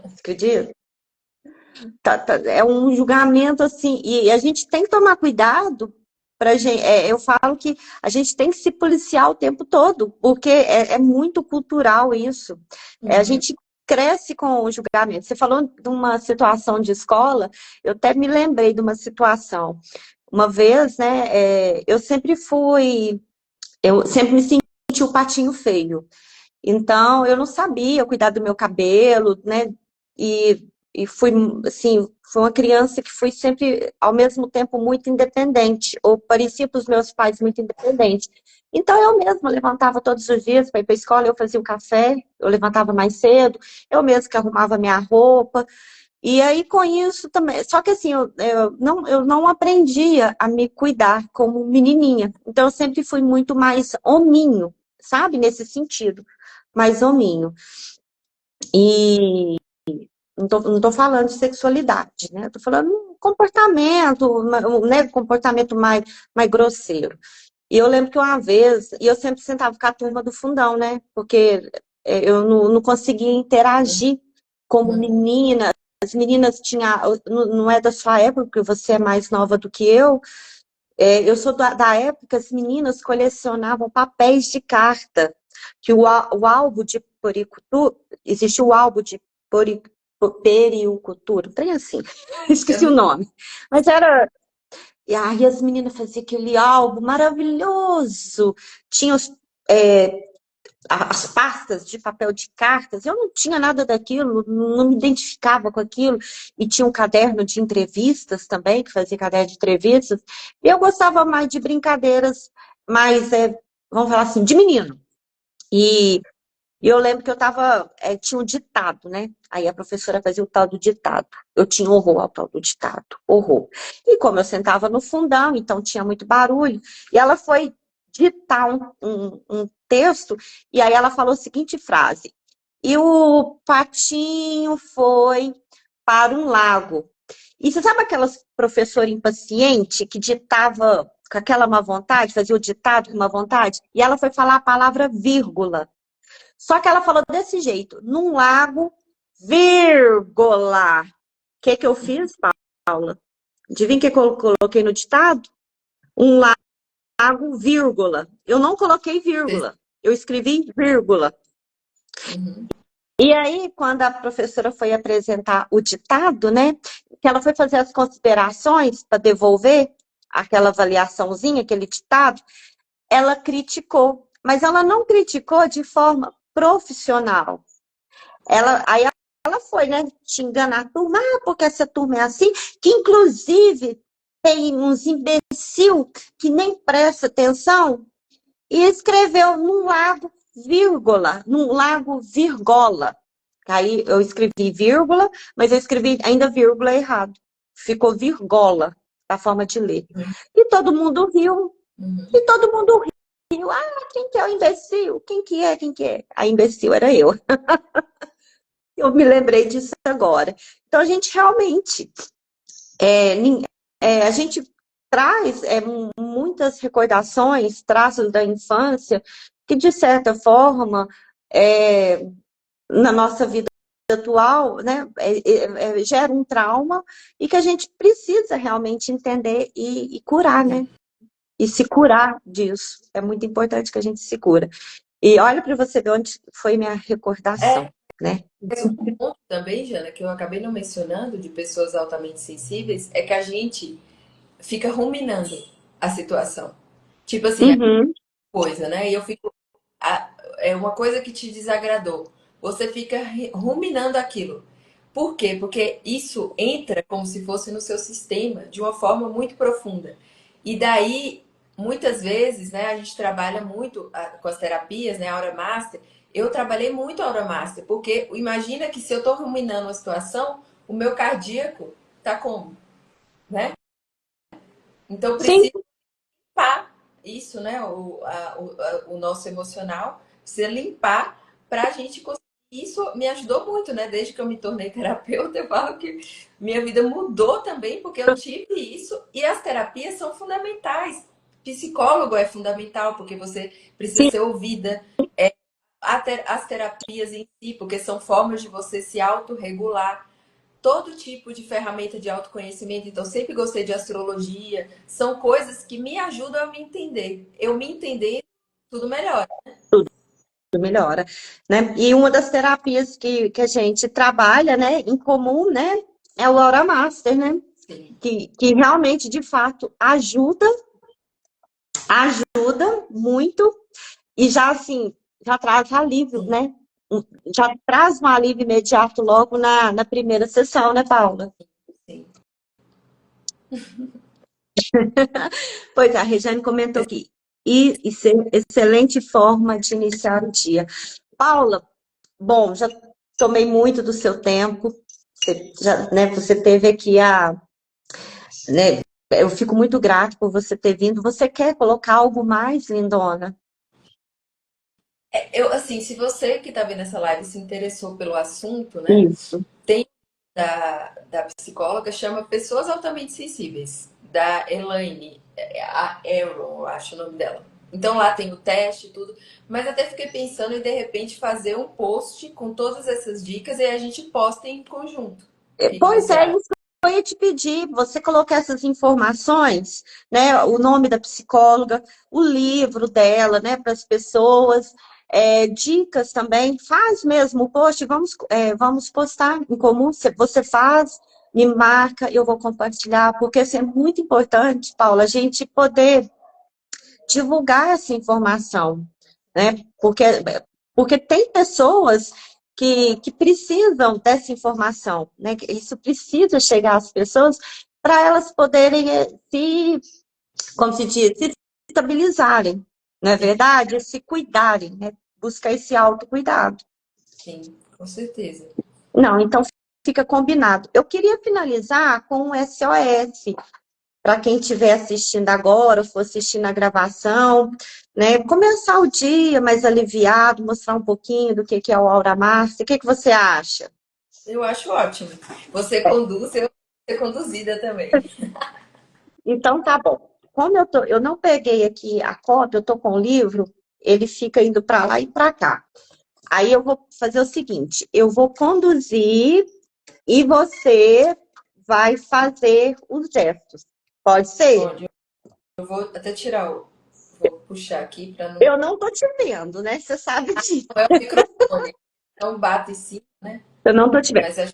você acredita? É um julgamento assim, e a gente tem que tomar cuidado para gente. Eu falo que a gente tem que se policiar o tempo todo, porque é muito cultural isso. A Uhum. gente cresce com o julgamento. Você falou de uma situação de escola, eu até me lembrei de uma situação. Uma vez, né, eu sempre me senti o patinho feio. Então, eu não sabia cuidar do meu cabelo, né? E fui, assim, fui uma criança que fui sempre, ao mesmo tempo, muito independente, ou parecia para os meus pais muito independente. Então, eu mesma levantava todos os dias para ir para a escola, eu fazia o café, eu levantava mais cedo, eu mesma que arrumava minha roupa. E aí, com isso também, só que assim, eu não aprendia a me cuidar como menininha. Então, eu sempre fui muito mais hominho, sabe? Nesse sentido, mais hominho. E não tô falando de sexualidade, né? Tô falando comportamento, né? Comportamento mais grosseiro. E eu lembro que uma vez, e eu sempre sentava com a turma do fundão, né? Porque eu não conseguia interagir como menina. As meninas tinham, não é da sua época, porque você é mais nova do que eu. Eu sou da época que as meninas colecionavam papéis de carta, que o álbum de poricultura, existe o álbum de pericultura, tem assim, Eu esqueci o não- nome. Mas era. E aí as meninas faziam aquele álbum maravilhoso. Tinha é, as pastas de papel de cartas, eu não tinha nada daquilo, não me identificava com aquilo, e tinha um caderno de entrevistas também, que fazia caderno de entrevistas, e eu gostava mais de brincadeiras, mais, vamos falar assim, de menino. E eu lembro que tinha um ditado, né? Aí a professora fazia o tal do ditado. Eu tinha horror ao tal do ditado, horror. E como eu sentava no fundão, então tinha muito barulho, e ela foi ditar um texto, e aí ela falou a seguinte frase: e o patinho foi para um lago. E você sabe aquelas professora impaciente que ditava com aquela má vontade, fazia o ditado com má vontade? E ela foi falar a palavra vírgula. Só que ela falou desse jeito, num lago, vírgula. O que eu fiz, Paula? Adivinha o que eu coloquei no ditado? Um lago, vírgula. Eu não coloquei vírgula. Eu escrevi vírgula. Uhum. E aí, quando a professora foi apresentar o ditado, né? Que ela foi fazer as considerações para devolver aquela avaliaçãozinha, aquele ditado, ela criticou. Mas ela não criticou de forma profissional. Aí ela foi, né, te enganar a turma, porque essa turma é assim, que inclusive tem uns imbecil que nem presta atenção e escreveu num lago virgola. Aí eu escrevi vírgula, mas eu escrevi ainda vírgula errado. Ficou virgola, a forma de ler. E todo mundo riu, Uhum. e todo mundo riu. Ah, quem que é o imbecil? Quem que é? Quem que é? A imbecil era eu. Eu me lembrei disso agora. Então, a gente realmente, a gente traz muitas recordações, traços da infância, que, de certa forma, é, na nossa vida atual, né, gera um trauma e que a gente precisa realmente entender e curar, né? E se curar disso. É muito importante que a gente se cura. E olha para você ver onde foi minha recordação, É, né? mas um ponto também, Jana, que eu acabei não mencionando de pessoas altamente sensíveis, é que a gente fica ruminando a situação. Tipo assim, a Uhum. coisa, né? E eu fico. É uma coisa que te desagradou. Você fica ruminando aquilo. Por quê? Porque isso entra como se fosse no seu sistema de uma forma muito profunda. E daí, muitas vezes, né, a gente trabalha muito com as terapias, né, a Aura Master. Eu trabalhei muito a Aura Master, porque imagina que se eu estou ruminando uma situação, o meu cardíaco tá como, né? Então Sim, precisa limpar isso, né? O nosso emocional precisa limpar para a gente conseguir. Isso me ajudou muito, né? Desde que eu me tornei terapeuta, eu falo que minha vida mudou também, porque eu tive isso, e as terapias são fundamentais. Psicólogo é fundamental, porque você precisa Sim, ser ouvida. As terapias em si, porque são formas de você se autorregular. Todo tipo de ferramenta de autoconhecimento, então sempre gostei de astrologia, são coisas que me ajudam a me entender. Eu me entender, tudo melhor. melhora, né? E uma das terapias que a gente trabalha, né, em comum, né, é o Aura Master, né? Sim, Que realmente, de fato, ajuda muito e já, assim, já traz alívio, sim, né? Já traz um alívio imediato logo na primeira sessão, né, Paula? sim. Pois é, a Regiane comentou aqui. E excelente forma de iniciar o dia. Paula, bom, já tomei muito do seu tempo. Você teve aqui né, eu fico muito grata por você ter vindo. Você quer colocar algo mais, lindona? Eu, assim, se você que está vendo essa live se interessou pelo assunto, né? Isso. Tem da psicóloga, chama Pessoas Altamente Sensíveis, da Elaine, a Aaron, eu acho o nome dela. Então lá tem o teste e tudo, mas até fiquei pensando em de repente fazer um post com todas essas dicas e a gente posta em conjunto. O que Pois você é, acha? isso que eu ia te pedir, você colocar essas informações, né? O nome da psicóloga, o livro dela, né, para as pessoas, dicas também, faz mesmo o post, vamos postar em comum, você faz, me marca, eu vou compartilhar, porque isso é muito importante, Paula, a gente poder divulgar essa informação, né? Porque tem pessoas que precisam dessa informação, né? Isso precisa chegar às pessoas para elas poderem como se diz, se estabilizarem, não é Sim, verdade? Se cuidarem, né? Buscar esse autocuidado. sim, com certeza. Não, então fica combinado. Eu queria finalizar com um SOS, para quem estiver assistindo agora, ou for assistir na gravação, né? Começar o dia mais aliviado, mostrar um pouquinho do que é o Aura Master. O que você acha? Eu acho ótimo. Você conduz, eu vou ser conduzida também. Então tá bom. Como eu não peguei aqui a cópia, eu tô com o livro, ele fica indo para lá e para cá. Aí eu vou fazer o seguinte, eu vou conduzir e você vai fazer os gestos. Pode ser? Pode, eu vou até tirar o. Vou puxar aqui para não. Eu não tô te vendo, né? Você sabe disso. Não é o microfone. Não bate em cima, né? Eu não tô te vendo. Mas acho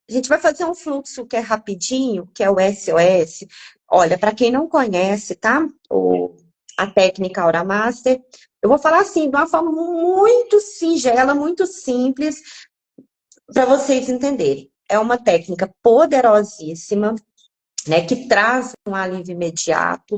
A gente vai fazer um fluxo que é rapidinho, que é o SOS. Olha, para quem não conhece, tá? A técnica Aura Master, eu vou falar assim, de uma forma muito singela, muito simples, para vocês entenderem. É uma técnica poderosíssima, né, que traz um alívio imediato.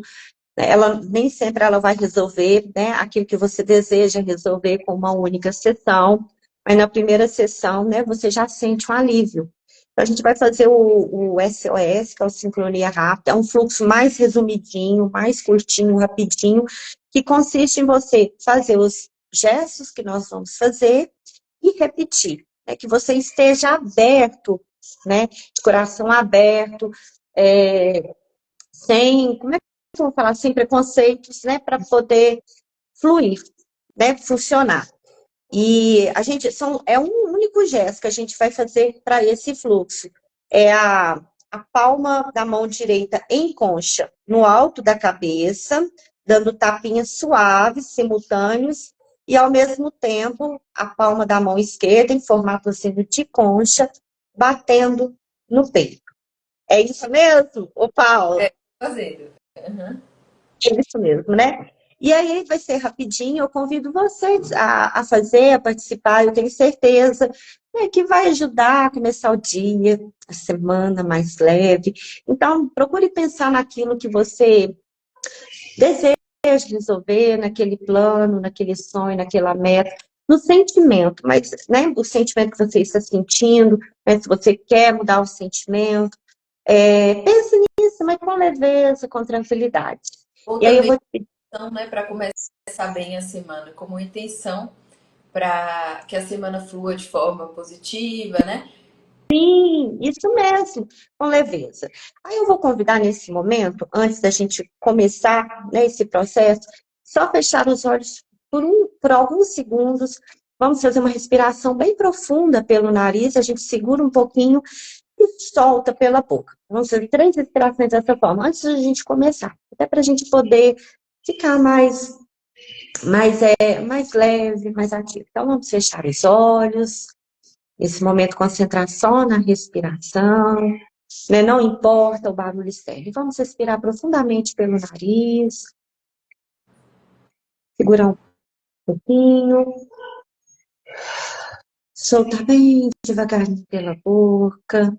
Né, ela nem sempre ela vai resolver, né, aquilo que você deseja resolver com uma única sessão, mas na primeira sessão, né, você já sente um alívio. Então, a gente vai fazer o SOS, que é o sincronia rápida, é um fluxo mais resumidinho, mais curtinho, rapidinho, que consiste em você fazer os gestos que nós vamos fazer e repetir, né, que você esteja aberto, né, de coração aberto, sem, como é que eu vou falar, sem preconceitos, né, para poder fluir, né, funcionar. E é um único gesto que a gente vai fazer para esse fluxo. É a palma da mão direita em concha, no alto da cabeça, dando tapinhas suaves, simultâneos, e ao mesmo tempo a palma da mão esquerda em formato assim de concha, batendo no peito. É isso mesmo, ô Paulo? que é fazendo. Uhum. É isso mesmo, né? E aí vai ser rapidinho, eu convido vocês a fazer, a participar, eu tenho certeza, né, que vai ajudar a começar o dia, a semana mais leve. Então, procure pensar naquilo que você deseja resolver, naquele plano, naquele sonho, naquela meta, no sentimento, mas, né, o sentimento que você está sentindo, né, se você quer mudar o sentimento, pense nisso, mas com leveza, com tranquilidade. Ou E aí eu também, vou então, né, para começar bem a semana, como intenção para que a semana flua de forma positiva, né? Sim, isso mesmo, com leveza. Aí eu vou convidar nesse momento, antes da gente começar, né, esse processo, só fechar os olhos por alguns segundos. Vamos fazer uma respiração bem profunda pelo nariz, a gente segura um pouquinho e solta pela boca. Vamos fazer 3 respirações dessa forma, antes da gente começar, até para a gente poder ficar mais leve, mais ativo. Então, vamos fechar os olhos. Nesse momento, concentração na respiração, né? Não importa o barulho externo. Vamos respirar profundamente pelo nariz, segurar um pouquinho, soltar bem devagarinho pela boca,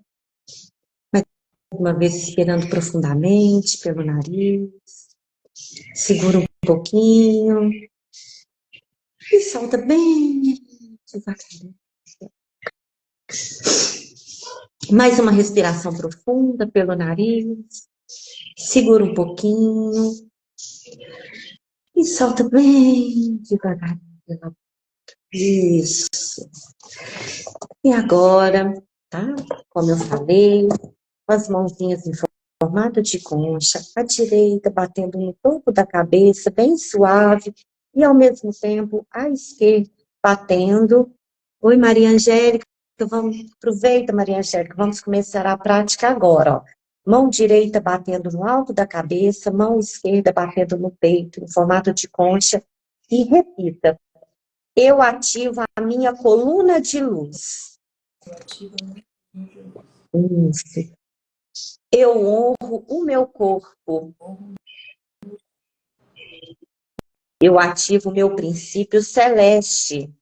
mais uma vez respirando profundamente pelo nariz, segura um pouquinho e solta bem devagarinho. Mais uma respiração profunda pelo nariz, segura um pouquinho e solta bem devagarinho pela boca. Isso. E agora, tá? Como eu falei, com as mãozinhas em formato de concha, a direita batendo no topo da cabeça, bem suave, e ao mesmo tempo a esquerda batendo. Oi, Maria Angélica, aproveita, Maria Angélica, vamos começar a prática agora, ó. Mão direita batendo no alto da cabeça, mão esquerda batendo no peito, em formato de concha, e repita. Eu ativo a minha coluna de luz. Isso. Eu honro o meu corpo. Eu ativo o meu princípio celeste.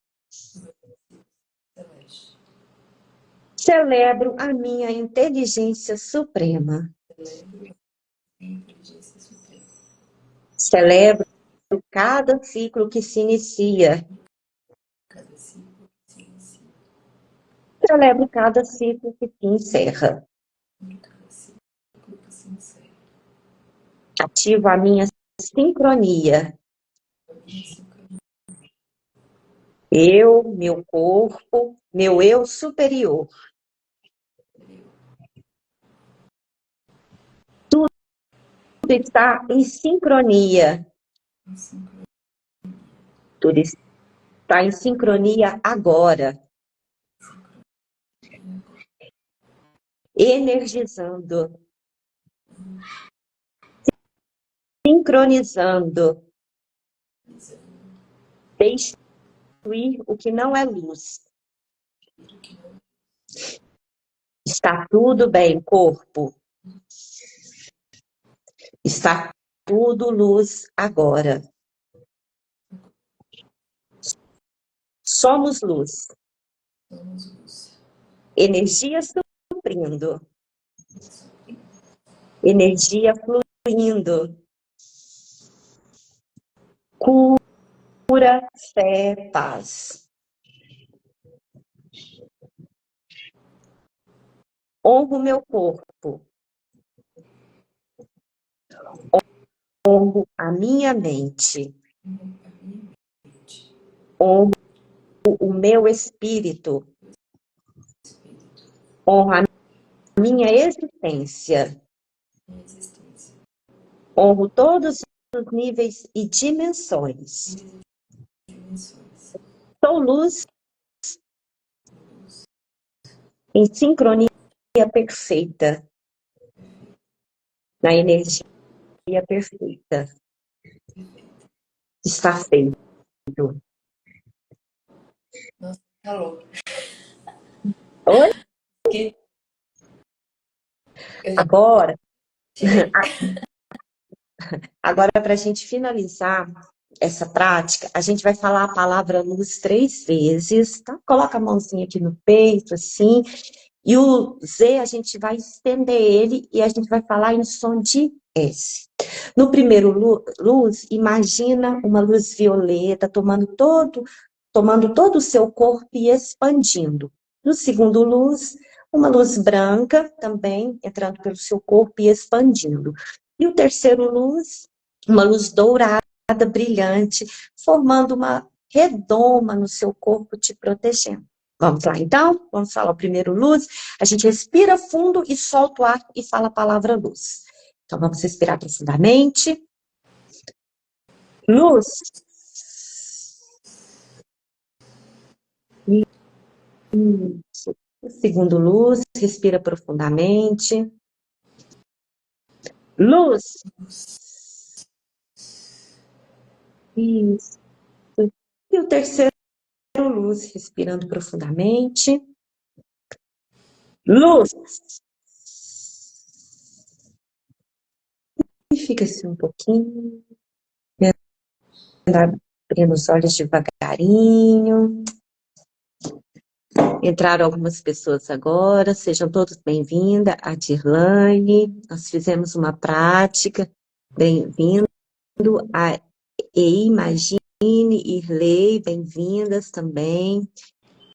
Celebro a minha inteligência suprema. Celebro cada ciclo que se inicia. Celebro cada ciclo que se encerra. Ativo a minha sincronia. Eu, meu corpo, meu eu superior. Tudo está em sincronia. Tudo está em sincronia agora. Energizando. Sincronizando. Destruir o que não é luz. Está tudo bem, corpo. Está tudo luz agora. Somos luz. Energia suprindo. Energia fluindo. Cura, fé, paz. Honro meu corpo. Honro a minha mente. Honro o meu espírito. Honro a minha existência. Honro todos os níveis e dimensões. Sou luz em sincronia perfeita. Na energia perfeita. Está feito. Nossa, tá louco. Oi? Agora, para a gente finalizar essa prática, a gente vai falar a palavra luz 3 vezes, tá? Coloca a mãozinha aqui no peito, assim, e o Z a gente vai estender ele e a gente vai falar em som de S. No primeiro luz, imagina uma luz violeta tomando todo o seu corpo e expandindo. No segundo luz, uma luz branca também entrando pelo seu corpo e expandindo. E o terceiro luz, uma luz dourada, brilhante, formando redoma no seu corpo, te protegendo. Vamos lá, então? Vamos falar o primeiro luz. A gente respira fundo e solta o ar e fala a palavra luz. Então, vamos respirar profundamente. Luz. Isso. Segundo luz, respira profundamente. Luz. Isso. E o terceiro luz, respirando profundamente. Luz. E fica assim um pouquinho. Abrindo os olhos devagarinho. Entraram algumas pessoas agora, sejam todos bem-vindas. A Dirlane, nós fizemos uma prática. Bem-vindo. A Imagine, Irley, bem-vindas também.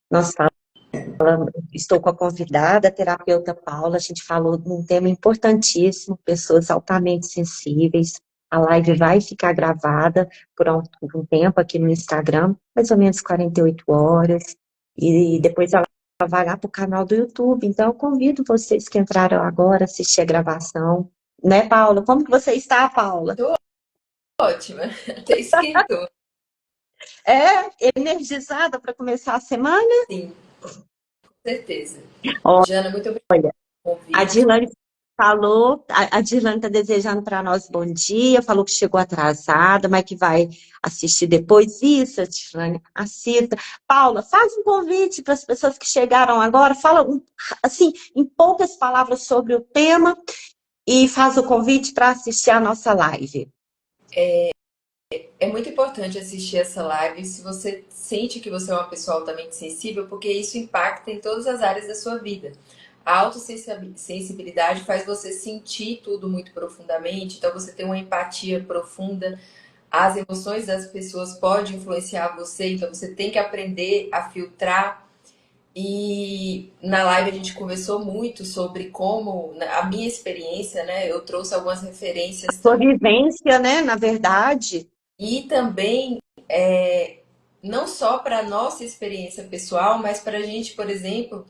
Nós falamos, estou com a convidada, a terapeuta Paula, a gente falou de um tema importantíssimo, pessoas altamente sensíveis. A live vai ficar gravada por um tempo aqui no Instagram, mais ou menos 48 horas, e depois ela vai lá para o canal do YouTube. Então, eu convido vocês que entraram agora a assistir a gravação. Né, Paula? Como que você está, Paula? Tô ótima, até esquentou. Energizada para começar a semana? Sim, com certeza. Olha, Jana, muito obrigada pelo a convite. Dirlane falou, a Dirlane está desejando para nós bom dia, falou que chegou atrasada, mas que vai assistir depois. Isso, Dirlane, assista. Paula, faz um convite para as pessoas que chegaram agora, fala assim, em poucas palavras sobre o tema e faz o convite para assistir a nossa live. É muito importante assistir essa live se você sente que você é uma pessoa altamente sensível, porque isso impacta em todas as áreas da sua vida. A autossensibilidade faz você sentir tudo muito profundamente, então você tem uma empatia profunda. As emoções das pessoas podem influenciar você, então você tem que aprender a filtrar. E na live a gente conversou muito sobre como a minha experiência, né? Eu trouxe algumas referências Sua também. vivência, né, na verdade. E também, não só para a nossa experiência pessoal, mas para a gente, por exemplo,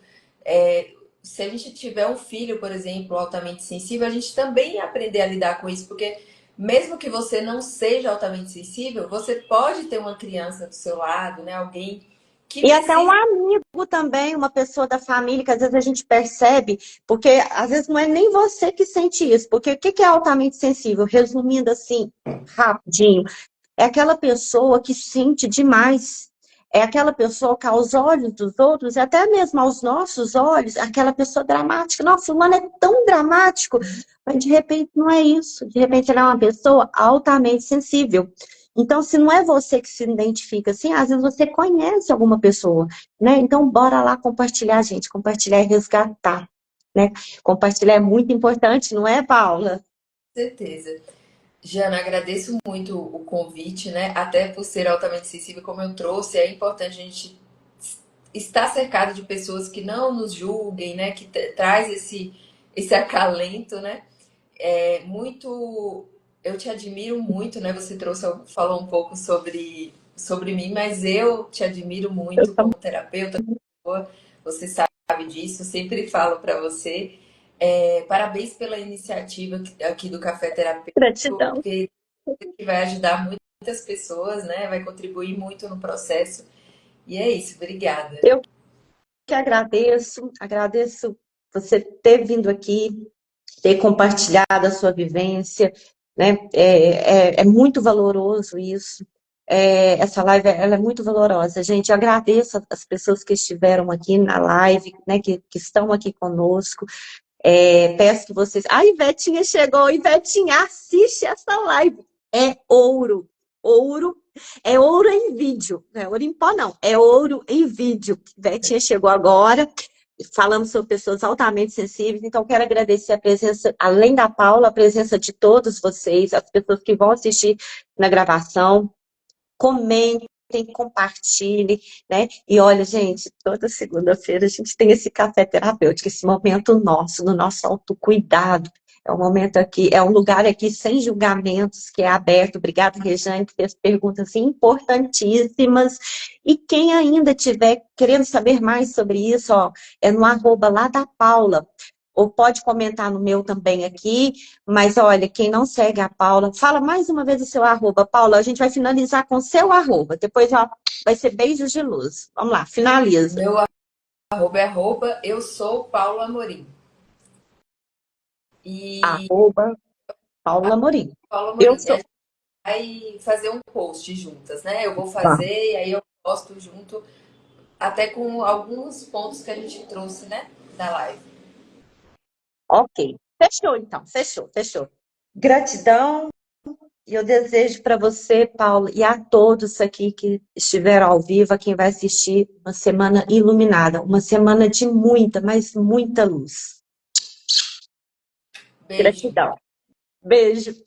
se a gente tiver um filho, por exemplo, altamente sensível, a gente também aprender a lidar com isso, porque mesmo que você não seja altamente sensível, você pode ter uma criança do seu lado, né? Alguém que E até um precisa. amigo também, uma pessoa da família, que às vezes a gente percebe, porque às vezes não é nem você que sente isso, porque o que é altamente sensível? Resumindo assim, rapidinho, é aquela pessoa que sente demais. É aquela pessoa que aos olhos dos outros, e até mesmo aos nossos olhos, é aquela pessoa dramática. Nossa, fulano é tão dramático, mas de repente não é isso. De repente ela é uma pessoa altamente sensível. Então, se não é você que se identifica assim, às vezes você conhece alguma pessoa, né? Então, bora lá compartilhar, gente. Compartilhar e resgatar, né? Compartilhar é muito importante, não é, Paula? Certeza. Jana, agradeço muito o convite, né? Até por ser altamente sensível, como eu trouxe, é importante a gente estar cercado de pessoas que não nos julguem, né? Que traz esse acalento, né? Muito, eu te admiro muito, né? Você falou um pouco sobre mim, mas eu te admiro muito como terapeuta. Você sabe disso, eu sempre falo para você. Parabéns pela iniciativa aqui do Café Terapêutico, Gratidão. porque vai ajudar muitas pessoas, né? Vai contribuir muito no processo. E é isso, obrigada. Eu que agradeço você ter vindo aqui, ter compartilhado a sua vivência, né? É muito valoroso isso. Essa live ela é muito valorosa, gente. Eu agradeço as pessoas que estiveram aqui na live, né? Que estão aqui conosco. Peço que vocês. A Ivetinha chegou, Ivetinha, assiste essa live. É ouro. Ouro. É ouro em vídeo. Não é ouro em pó, não. É ouro em vídeo. Ivetinha chegou agora. Falamos sobre pessoas altamente sensíveis, então quero agradecer a presença, além da Paula, a presença de todos vocês, as pessoas que vão assistir na gravação. Comentem, compartilhem, né? E olha, gente, toda segunda-feira a gente tem esse café terapêutico, esse momento nosso, do nosso autocuidado. É um momento aqui, é um lugar aqui sem julgamentos, que é aberto. Obrigada, Rejane, que fez perguntas importantíssimas. E quem ainda tiver querendo saber mais sobre isso, ó, é no arroba lá da Paula. Ou pode comentar no meu também aqui. Mas olha, quem não segue a Paula, fala mais uma vez o seu arroba. Paula, a gente vai finalizar com o seu arroba. Depois, ó, vai ser beijos de luz. Vamos lá, finaliza. Meu arroba eu sou Paulo Amorim. E Arroba Paula Amorim. Paulo Eu Amorim, sou. vai fazer um post juntas, né? Eu vou Tá. fazer e aí eu posto junto, até com alguns pontos que a gente trouxe, né? Da live. Ok. Fechou, então. Fechou, fechou. Gratidão. E eu desejo para você, Paulo, e a todos aqui que estiveram ao vivo, a quem vai assistir, uma semana iluminada, uma semana de muita, mas muita luz. Beijo. Gratidão. Beijo.